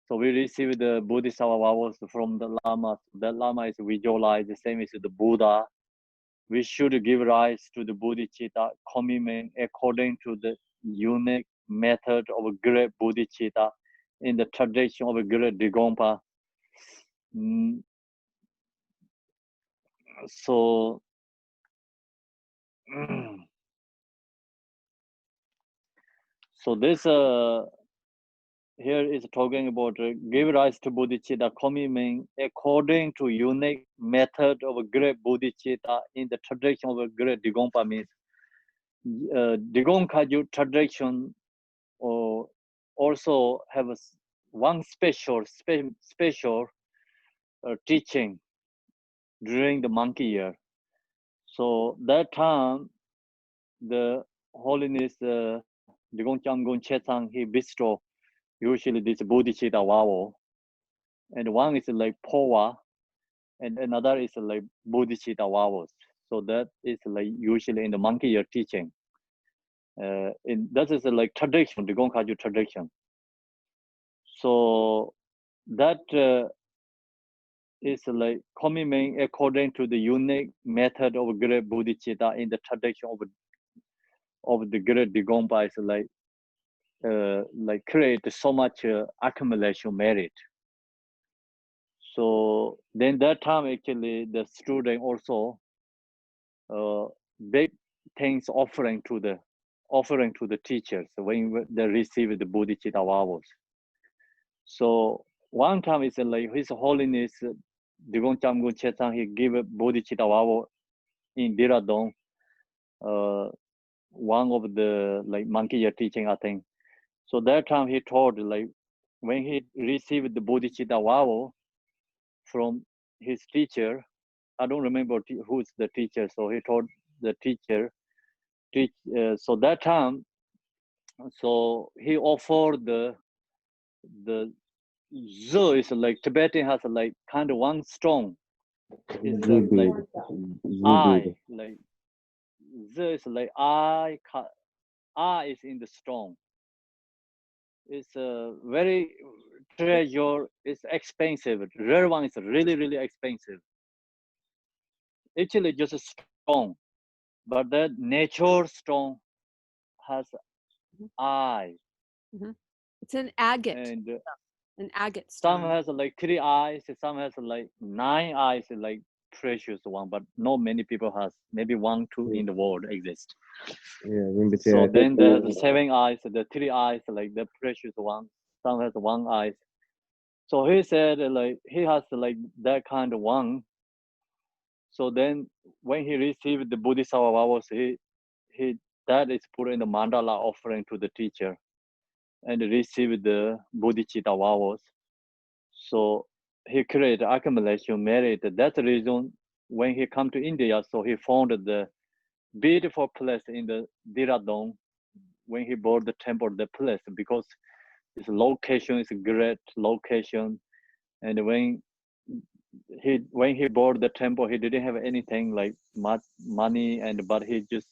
So we receive the Bodhisattva vows from the Lama. That Lama is visualized the same as the Buddha. We should give rise to the bodhicitta commitment according to the unique method of a great bodhicitta in the tradition of a great Digompa. So so this here is talking about give rise to bodhicitta commitment according to unique method of a great bodhicitta in the tradition of a great Digompa means Digompa tradition also have one special teaching during the monkey year. So that time, the holiness Digong Chamgun Chetang, he bestow usually this bodhicitta vowel, and one is like powa, and another is like bodhicitta vowels. So that is like usually in the monkey year teaching. That is like tradition, the Gonkaju tradition. So that is like coming according to the unique method of great bodhicitta in the tradition of the great Digongpa is like create so much accumulation merit. So then that time actually the student also big things offering to the teachers when they receive the bodhicitta vowels. So one time is like His Holiness Digong Chamgun Chetang, he give a bodhicitta vowel in Diradong, one of the like monkey year teaching, I think. So that time he told like when he received the bodhicitta vowel from his teacher, I don't remember who's the teacher. So he told the teacher, so that time, so he offered the Z is like Tibetan has like kind of one stone. It's like I, like Z is like I is in the stone. It's a very treasure. It's expensive. Rare one is really, really expensive. Actually, just a stone, but that nature stone has eye. It's an agate. And an agate some stone. has like 3 eyes, some has like 9 eyes, like precious one, but not many people has. Maybe 1, 2 in the world exist. Yeah, So then there's the 7 eyes, the 3 eyes, like the precious one. Some has 1 eye. So he said like he has like that kind of one. So then when he received the Bodhisattva vowels, he that is put in the mandala offering to the teacher and received the bodhicitta vowels. So he created accumulation merit. That's the reason when he come to India, so he found the beautiful place in the Diradong when he bought the temple, the place, because its location is a great location. And when he bought the temple, he didn't have anything like much money, but he just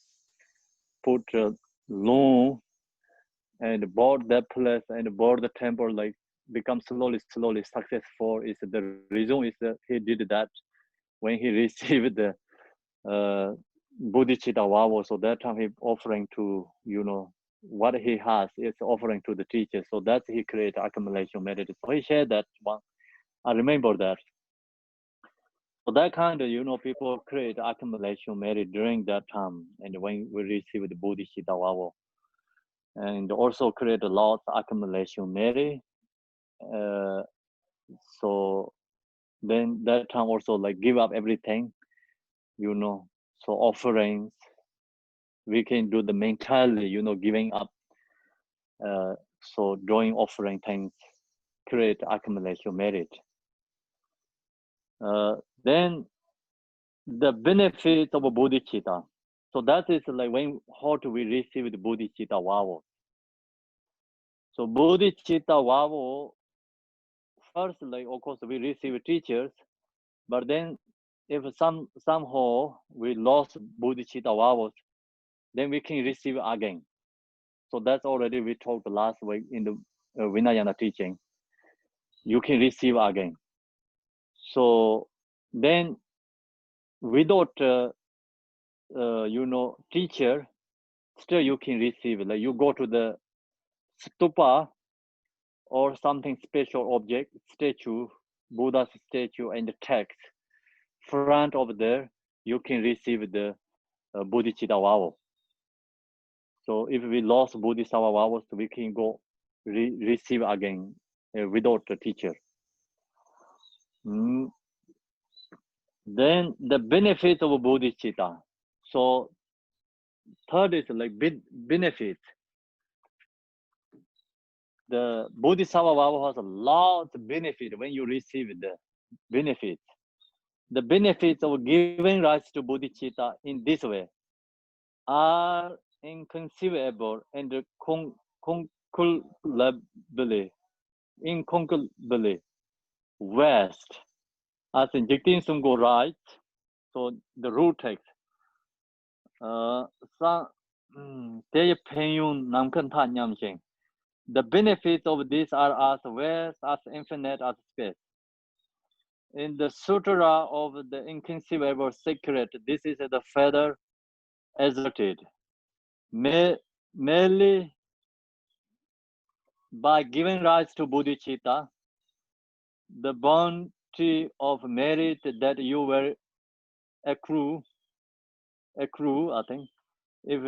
put a loan and bought that place and bought the temple, like become slowly successful. Is the reason is that he did that when he received the bodhicitta vow. So that time he offering to what he has is offering to the teacher. So that he create accumulation meditation. So he shared that one. I remember that. So that kind of people create accumulation merit during that time, and when we receive the bodhicitta vow, and also create a lot of accumulation merit. So then that time also like give up everything, so offerings we can do the mentality, giving up. So doing offering things create accumulation merit. Then the benefits of a bodhicitta. So that is like how do we receive the bodhicitta vow. So bodhicitta vow, first, like of course we receive teachers, but then if somehow we lost bodhicitta vows, then we can receive again. So that's already we talked last week in the Vinayana teaching. You can receive again. So then without teacher, still you can receive. Like you go to the stupa or something special object, statue, Buddha's statue, and the text front of there, you can receive the bodhicitta vow. So if we lost bodhisattva vows, we can go receive again without the teacher. Then the benefit of bodhicitta. So third is like benefit. The bodhisattva vow has a lot of benefit when you receive the benefit. The benefits of giving rise to bodhicitta in this way are inconceivable and incomparably vast. As in Jigtin Sungko writes, so the root text, the benefits of this are as vast, as infinite as space. In the Sutra of the Inconceivable Secret, this is the further asserted. Merely by giving rise to bodhicitta, the bounty of merit that you will accrue, I think, if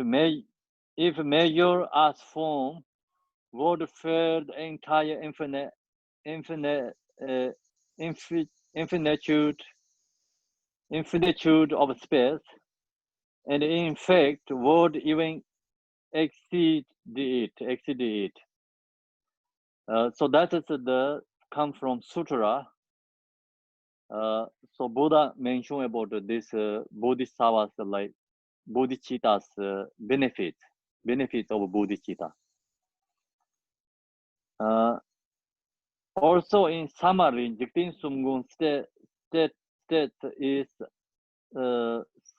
measured as form, would fill the entire infinitude of space, and in fact would even exceed it. So that is the come from Sutra. So Buddha mentioned about this bodhisattvas, like bodhicittas benefits of bodhicitta. Also in summary, Jigtin Sumgun state is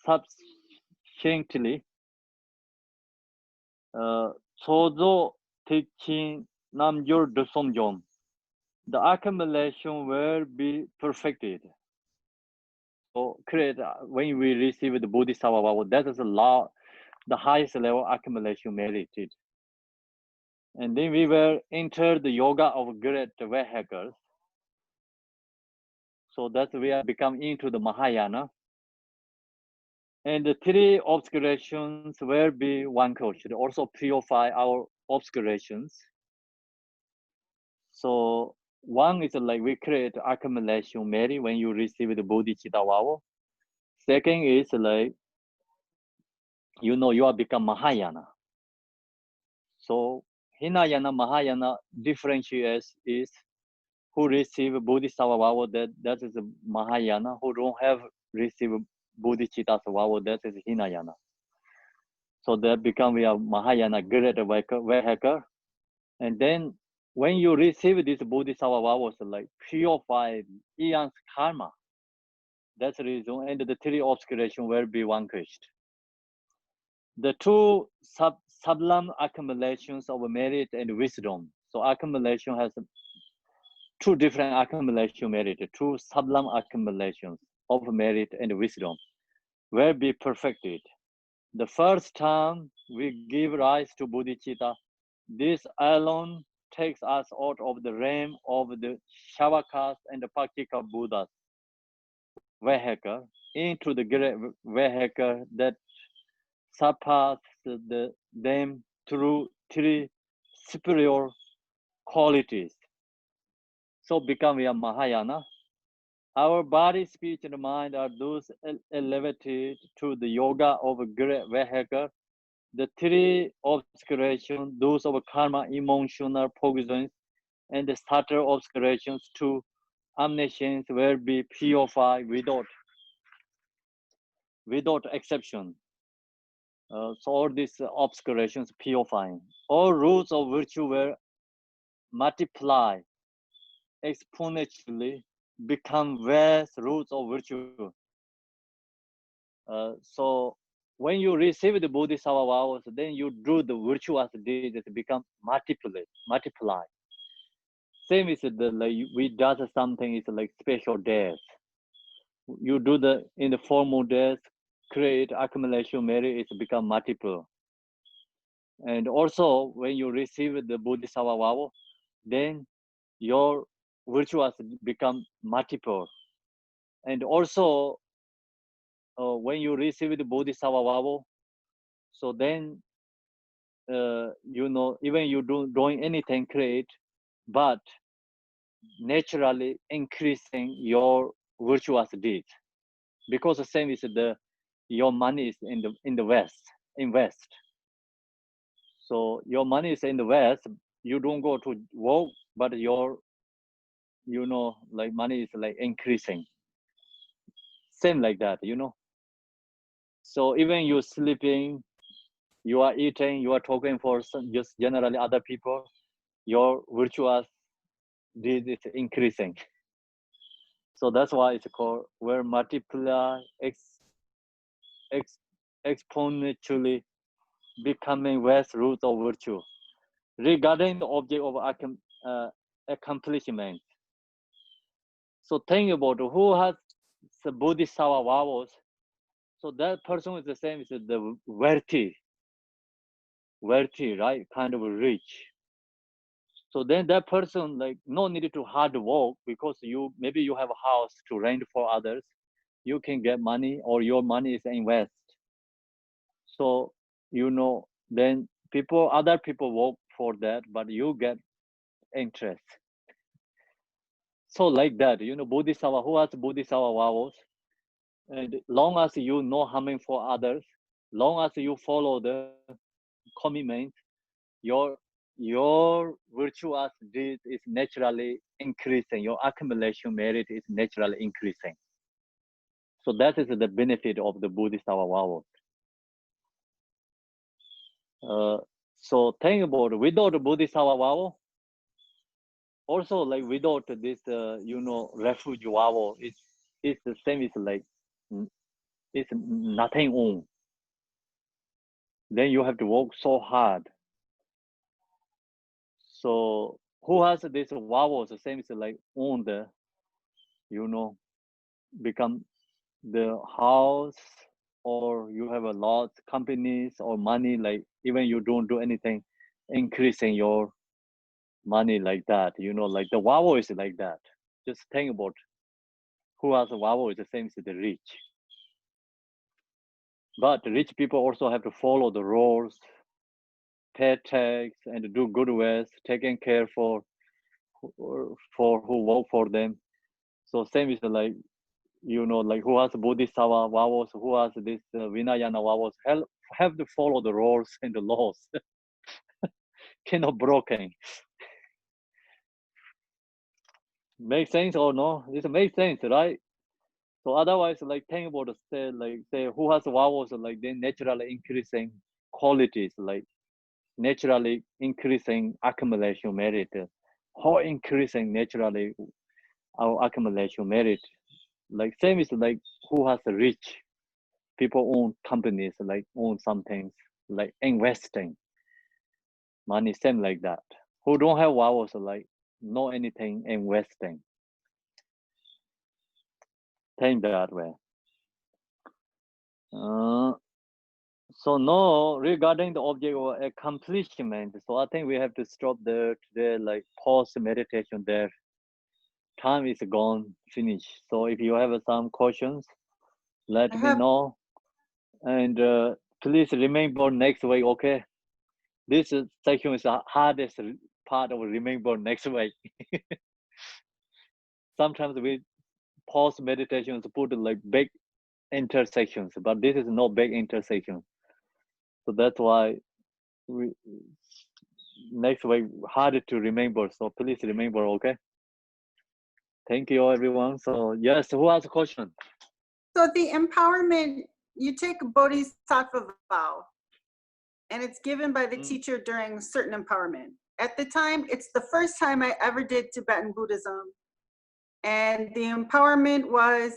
succinctly Chozo teaching Namjur Dusomjom. The accumulation will be perfected. So create when we receive the Bodhisattva vow, that is the highest level accumulation merited. And then we will enter the yoga of great vehicles. So that we are become into the Mahayana. And the three obscurations will be vanquished. Also purify our obscurations. So one is like we create accumulation merit when you receive the bodhicitta vow. Second is like, you are become Mahayana. So Hinayana, Mahayana differentiates is who receive bodhisattva vow, that is Mahayana. Who don't have received bodhicitta vow, that is Hinayana. So that become we are Mahayana great vehicle. And then when you receive this bodhisattva vows, like purify eon's karma. That's the reason, and the three obscuration will be vanquished. The two sublime accumulations of merit and wisdom. So accumulation has two different accumulation merit, two sublime accumulations of merit and wisdom will be perfected. The first time we give rise to bodhicitta, this alone takes us out of the realm of the Shavakas and the Paktika Buddhas vehicle into the great vehicle that surpasses them through three superior qualities. So become a Mahayana. Our body, speech, and mind are those elevated to the yoga of a great vehicle. The three obscurations, those of karma, emotional poisons, and the subtle obscurations to omniscience will be purified without exception. So all these obscurations purifying. All roots of virtue will multiply exponentially, become vast roots of virtue. So when you receive the bodhisattva vows, then you do the virtuous deeds become multiply. Same is the like we does something is like special days. You do in the formal days, create accumulation merit, it's become multiple. And also when you receive the bodhisattva vow, then your virtuous become multiple. And also when you receive the bodhisattva vow, so then even you doing anything great, but naturally increasing your virtuous deeds, because the same is your money is in the west. So your money is in the west, you don't go to work, but your like money is like increasing. same like that, you know. So even you're sleeping, you are eating, you are talking for some, just generally other people, your virtuous deed is increasing. So that's why it's called where multiply exponentially becoming West root of virtue. Regarding the object of accomplishment. So think about who has the Bodhisattva vows. So that person is the same as the wealthy, right? Kind of rich. So then that person like no need to hard work because maybe you have a house to rent for others. You can get money or your money is invest. So you know then other people work for that, but you get interest. So like that, you know, Bodhisattva, who has Bodhisattva vows, and long as you know harming for others, long as you follow the commitment, your virtuous deed is naturally increasing. Your accumulation merit is naturally increasing. So that is the benefit of the Bodhisattva vows. So think about it. Without the Bodhisattva vow, also like without this, you know, refuge vow, it's the same. It's like it's nothing on. Then you have to work so hard. So who has this vows? The same is like own the, you know, become the house, or you have a lot companies or money. Like even you don't do anything, increasing your money like that. You know, like the vow is like that. Just think about who has a vow is the same as the rich. But rich people also have to follow the rules, pay tax, and do good ways, taking care for who work for them. So same is like, you know, like who has Bodhisattva vows, who has this Vinayana vows, have to follow the rules and the laws. Cannot broken. Make sense or no? It makes sense, right? So otherwise, like think about say who has vows, like they naturally increasing qualities, like naturally increasing accumulation merit, how increasing naturally our accumulation merit. Like same is like who has the rich people own companies, like own some things, like investing money, same like that. Who don't have vows, like know anything investing. Think that way. So now regarding the object or accomplishment, so I think we have to stop there today, like pause meditation there. Time is gone, finish. So if you have some questions, let me know. And please remember next week, okay? This section is the hardest part of remember next week. Sometimes we pause meditations, put like big intersections, but this is no big intersection. So that's why next week harder to remember. So please remember, okay? Thank you, everyone. So yes, who has a question? So the empowerment, you take a bodhisattva vow, and it's given by the teacher during certain empowerment. At the time, it's the first time I ever did Tibetan Buddhism. And the empowerment was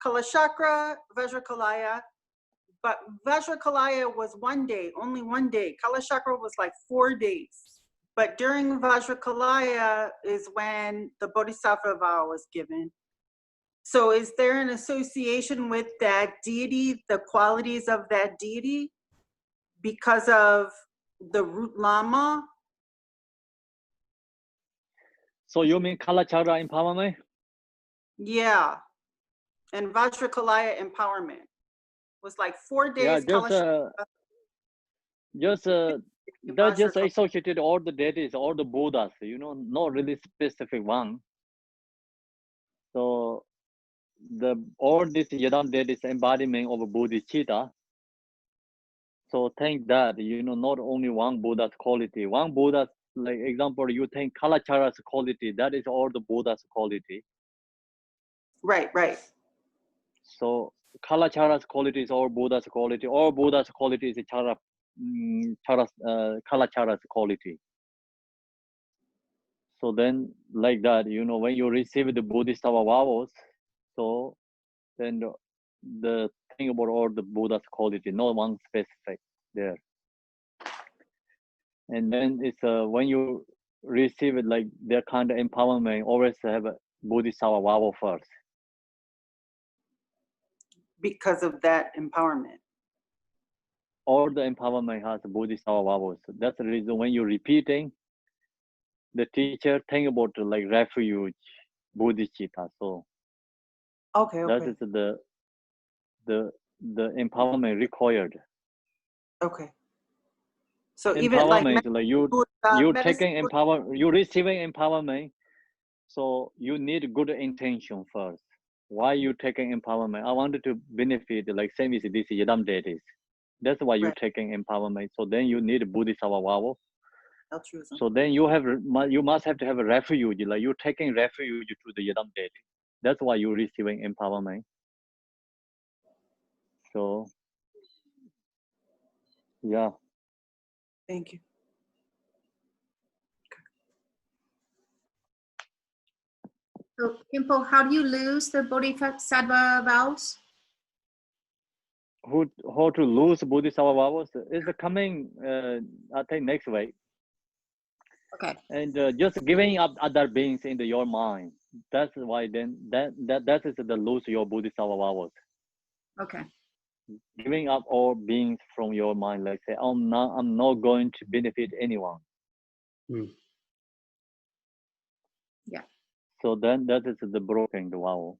Kalachakra, Vajrakalaya, but Vajrakalaya was 1 day, only 1 day. Kalachakra was like 4 days. But during Vajrakalaya is when the Bodhisattva vow was given. So is there an association with that deity, the qualities of that deity, because of the root Lama? So you mean Kalachakra empowerment? Yeah. And Vajrakalaya empowerment was like 4 days. Yeah, that just associated all the deities, all the Buddhas, you know, not really specific one. So all this Yadam deities embodiment of bodhicitta. So think that, you know, not only one Buddha's quality. One Buddha's, like example, you think Kalachara's quality, that is all the Buddha's quality. Right. So Kalachara's quality is all Buddha's quality. All Buddha's quality is Kalachara's quality. So then, like that, when you receive the Bodhisattva vows, so then the thing about all the Buddha's quality, no one specific there. And then it's when you receive it, like their kind of empowerment, always have a Bodhisattva vow first. Because of that empowerment. All the empowerment has Bodhisattva vows. That's the reason when you're repeating, the teacher think about like refuge, bodhicitta. So okay. That is the empowerment required. Okay. So empowerment even like you taking you receiving empowerment. So you need good intention first. Why you taking empowerment? I wanted to benefit, like same as this Yadam deities. That's why you're taking empowerment. So then you need Bodhisattva vow. Altruism. So then you must have to have a refuge. Like you're taking refuge to the Yadam deity. That's why you're receiving empowerment. So yeah. Thank you. So, Kimpo, how do you lose the Bodhisattva vows? How to lose Bodhisattva vows is coming, I think, next week. Okay. And just giving up other beings into your mind. That's why then that is the lose your Bodhisattva vows. Okay. Giving up all beings from your mind, like say, I'm not going to benefit anyone. Yeah. So then that is the broken vow.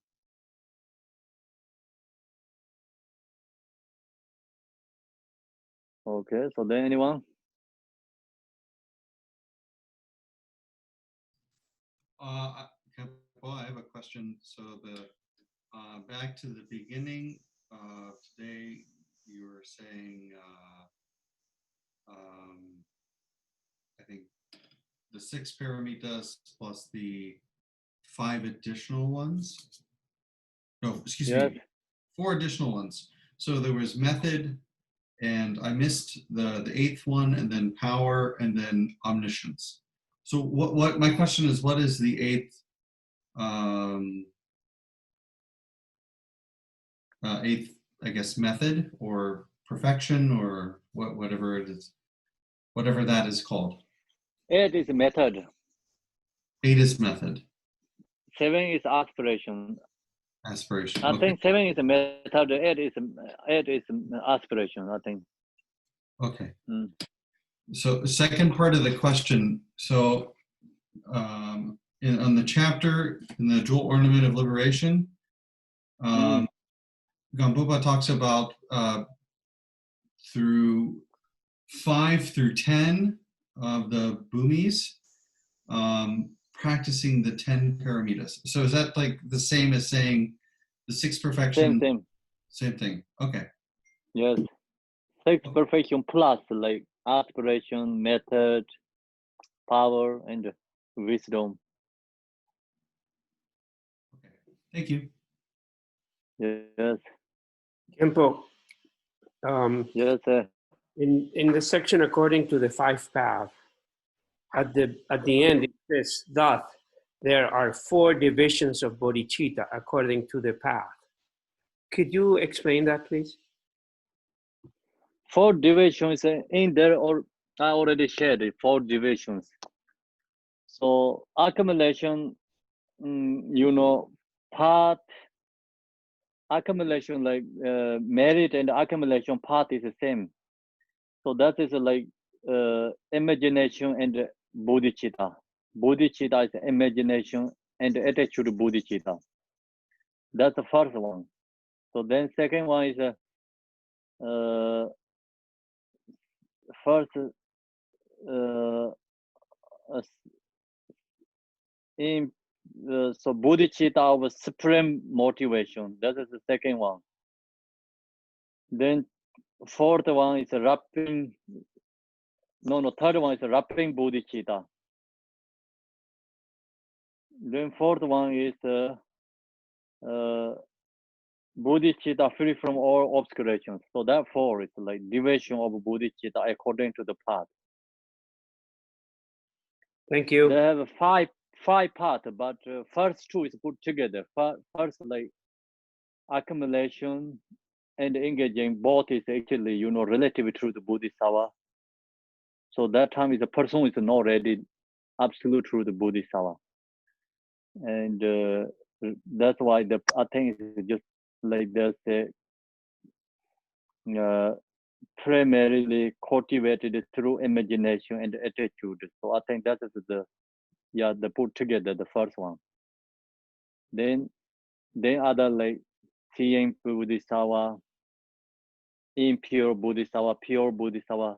Okay, so then anyone? I have a question. So the back to the beginning of today, you were saying, I think the 6 paramitas plus the 5 additional ones. No, excuse me, 4 additional ones. So there was method, and I missed the 8th one, and then power, and then omniscience. So what my question is, what is the 8th 8th, I guess, method or perfection or whatever it is, whatever that is called? 8 is method. 8 is method. 7 is aspiration. Aspiration. I Okay. think 7 is a method. 8 is aspiration, I think. Okay. So second part of the question. So on the chapter in the Jewel Ornament of Liberation, Gambupa talks about through 5 through 10 of the Bhumis, practicing the 10 paramitas. So is that like the same as saying the 6 perfection? Same thing. Okay. Yes. 6 perfection plus like aspiration, method, power, and wisdom. Thank you. Yes. Kimpo, yes, sir. In the section according to the 5 path, at the end it says, thus there are 4 divisions of bodhicitta according to the path. Could you explain that, please? 4 divisions in there, or I already shared it. 4 divisions. So accumulation, path, accumulation, like merit and accumulation path is the same. So that is like imagination and bodhicitta. Bodhicitta is imagination and attitude to bodhicitta. That's the first one. So then second one is first so bodhicitta of supreme motivation. That is the second one. Then fourth one is wrapping. Third one is wrapping bodhicitta. Then fourth one is bodhicitta free from all obscurations. So therefore, it's like division of bodhicitta according to the path. Thank you. They have five paths, but first two is put together. First, like accumulation and engaging, both is actually, you know, relative to the Bodhisattva. So that time is the person is not ready absolute truth Bodhisattva. And that's why I think it's just like there's a primarily cultivated through imagination and attitude. So I think that is the put together, the first one. Then other like seeing Bodhisattva, impure Bodhisattva, pure Bodhisattva,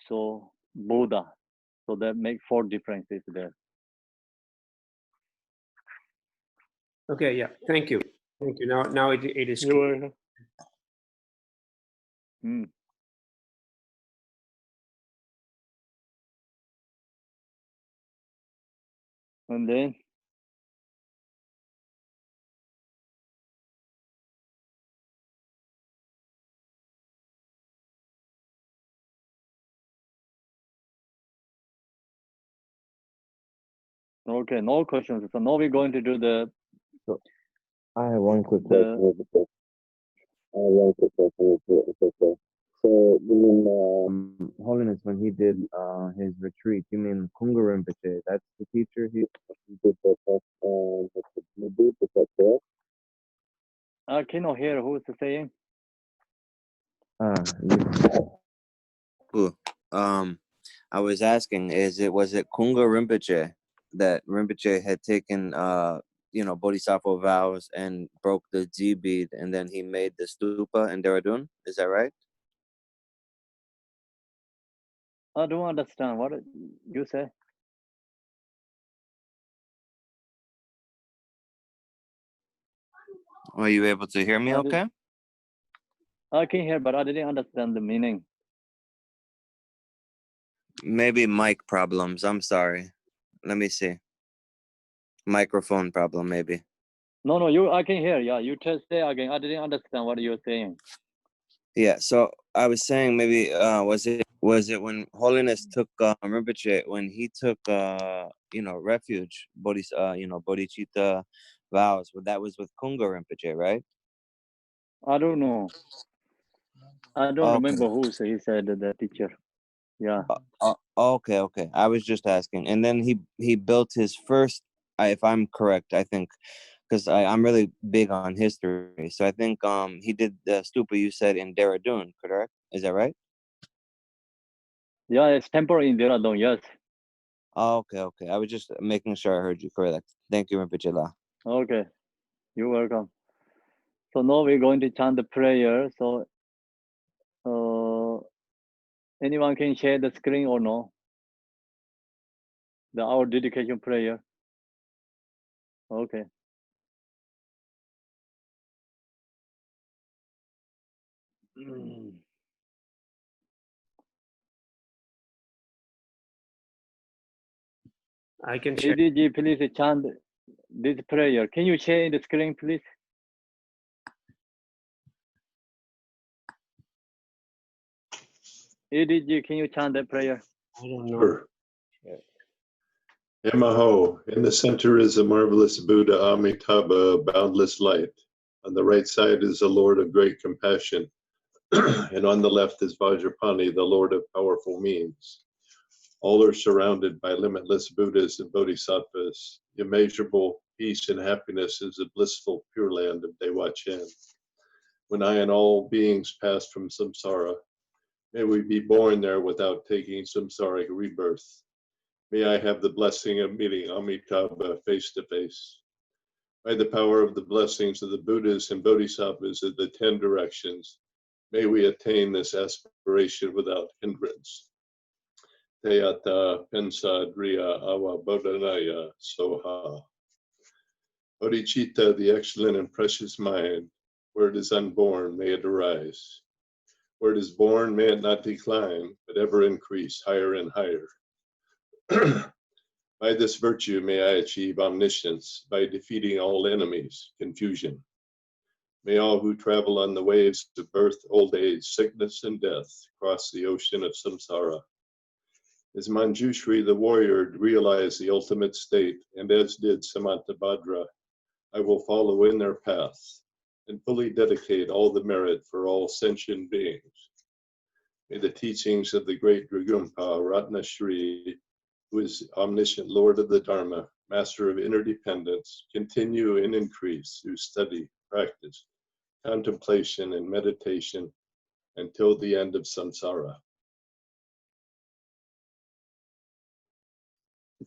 so Buddha. So that make 4 differences there. Okay, yeah, thank you. Thank you. Now it is clear. Mm. And then okay, no questions. So now we're going to do the. So I have one quick question. It's okay. So, you mean Holiness, when he did his retreat, you mean Kunga Rinpoche? That's the teacher he did the first, correct? I cannot hear who's saying. Ooh, I was asking, was it Kunga Rinpoche that Rinpoche had taken Bodhisattva vows and broke the Z bead, and then he made the stupa in Dehradun? Is that right? I don't understand what you say. Are you able to hear me okay? I can hear, but I didn't understand the meaning. Maybe mic problems. I'm sorry. Let me see. Microphone problem, maybe. No, I can hear. Yeah, you just say again. I didn't understand what you're saying. Yeah, so I was saying maybe was it when Holiness took Rinpoche, when he took refuge, bodhicitta vows, that was with Kunga Rinpoche, right? I don't know. I don't Okay. remember who he said the teacher. Yeah. Okay. I was just asking. And then he built his first, if I'm correct, I think, because I'm really big on history. So I think he did the stupa you said in Dehradun, correct? Is that right? Yeah, it's temporary in Dehradun, yes. Okay. I was just making sure I heard you correct. Thank you, Rinpoche La. Okay, you're welcome. So now we're going to chant the prayer. So anyone can share the screen or no? Our dedication prayer. Okay. I can share. ADG, please chant this prayer. Can you share the screen, please? ADG, can you chant that prayer? I don't know. Sure. Namaho. In the center is the marvelous Buddha Amitabha, boundless light. On the right side is the Lord of great compassion. And on the left is Vajrapani, the Lord of powerful means. All are surrounded by limitless Buddhas and Bodhisattvas. Immeasurable peace and happiness is the blissful pure land of Dewa Chen. When I and all beings pass from samsara, may we be born there without taking samsaric rebirth. May I have the blessing of meeting Amitabha face to face. By the power of the blessings of the Buddhas and Bodhisattvas of the 10 directions, may we attain this aspiration without hindrance. Teyata Pensadriya Awa Bodhanaya Soha. Bodhicitta, the excellent and precious mind, where it is unborn, may it arise. Where it is born, may it not decline, but ever increase higher and higher. By this virtue may I achieve omniscience by defeating all enemies, confusion. May all who travel on the waves of birth, old age, sickness, and death cross the ocean of samsara. As Manjushri, the warrior, realized the ultimate state, and as did Samantabhadra, I will follow in their path and fully dedicate all the merit for all sentient beings. May the teachings of the great Dragumpa Ratnashri, who is omniscient Lord of the Dharma, master of interdependence, continue and increase through study, practice, contemplation, and meditation until the end of samsara.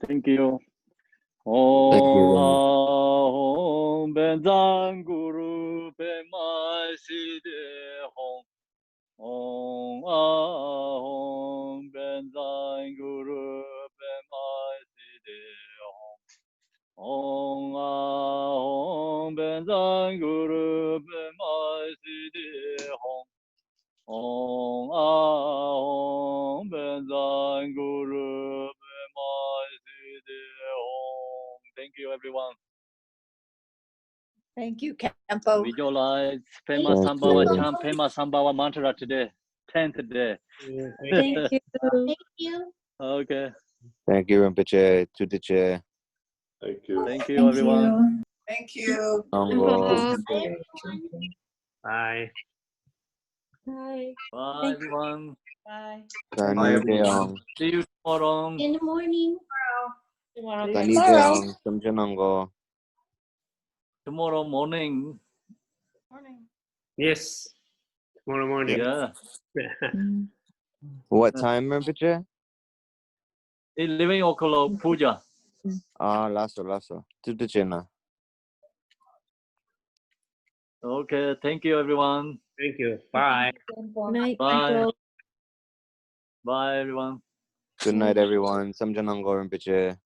Thank you. Thank you. Om Benzang Guru Pemai Side Hong. Om Benzang Guru Pemai Side Hong. Om Benzang Guru Pemai Side Hong. Om Benzang Guru Pemai Side Hong. Thank you, everyone. Thank you, Campo. Visualize Pema Thank Sambhava you. chant Pema Sambhava mantra today, 10th day. Thank you. Thank you. Okay. Thank you, Rinpoche. Tudiche. Thank you. Thank you, everyone. Thank you. Nongo. Bye, everyone. Bye. Bye. Bye, everyone. Bye. Tani Deong. See you tomorrow. In the morning. Tomorrow. Tani Deong. Samjanango. Tomorrow morning. Yes. Tomorrow morning. Yeah. What time, Rinpoche? 11 o'clock puja. Ah, lasso. Tudiche na. Okay. Thank you, everyone. Thank you. Bye. Night, Bye. Campo. Bye, everyone. Good night, everyone. Samjanango, Rinpoche.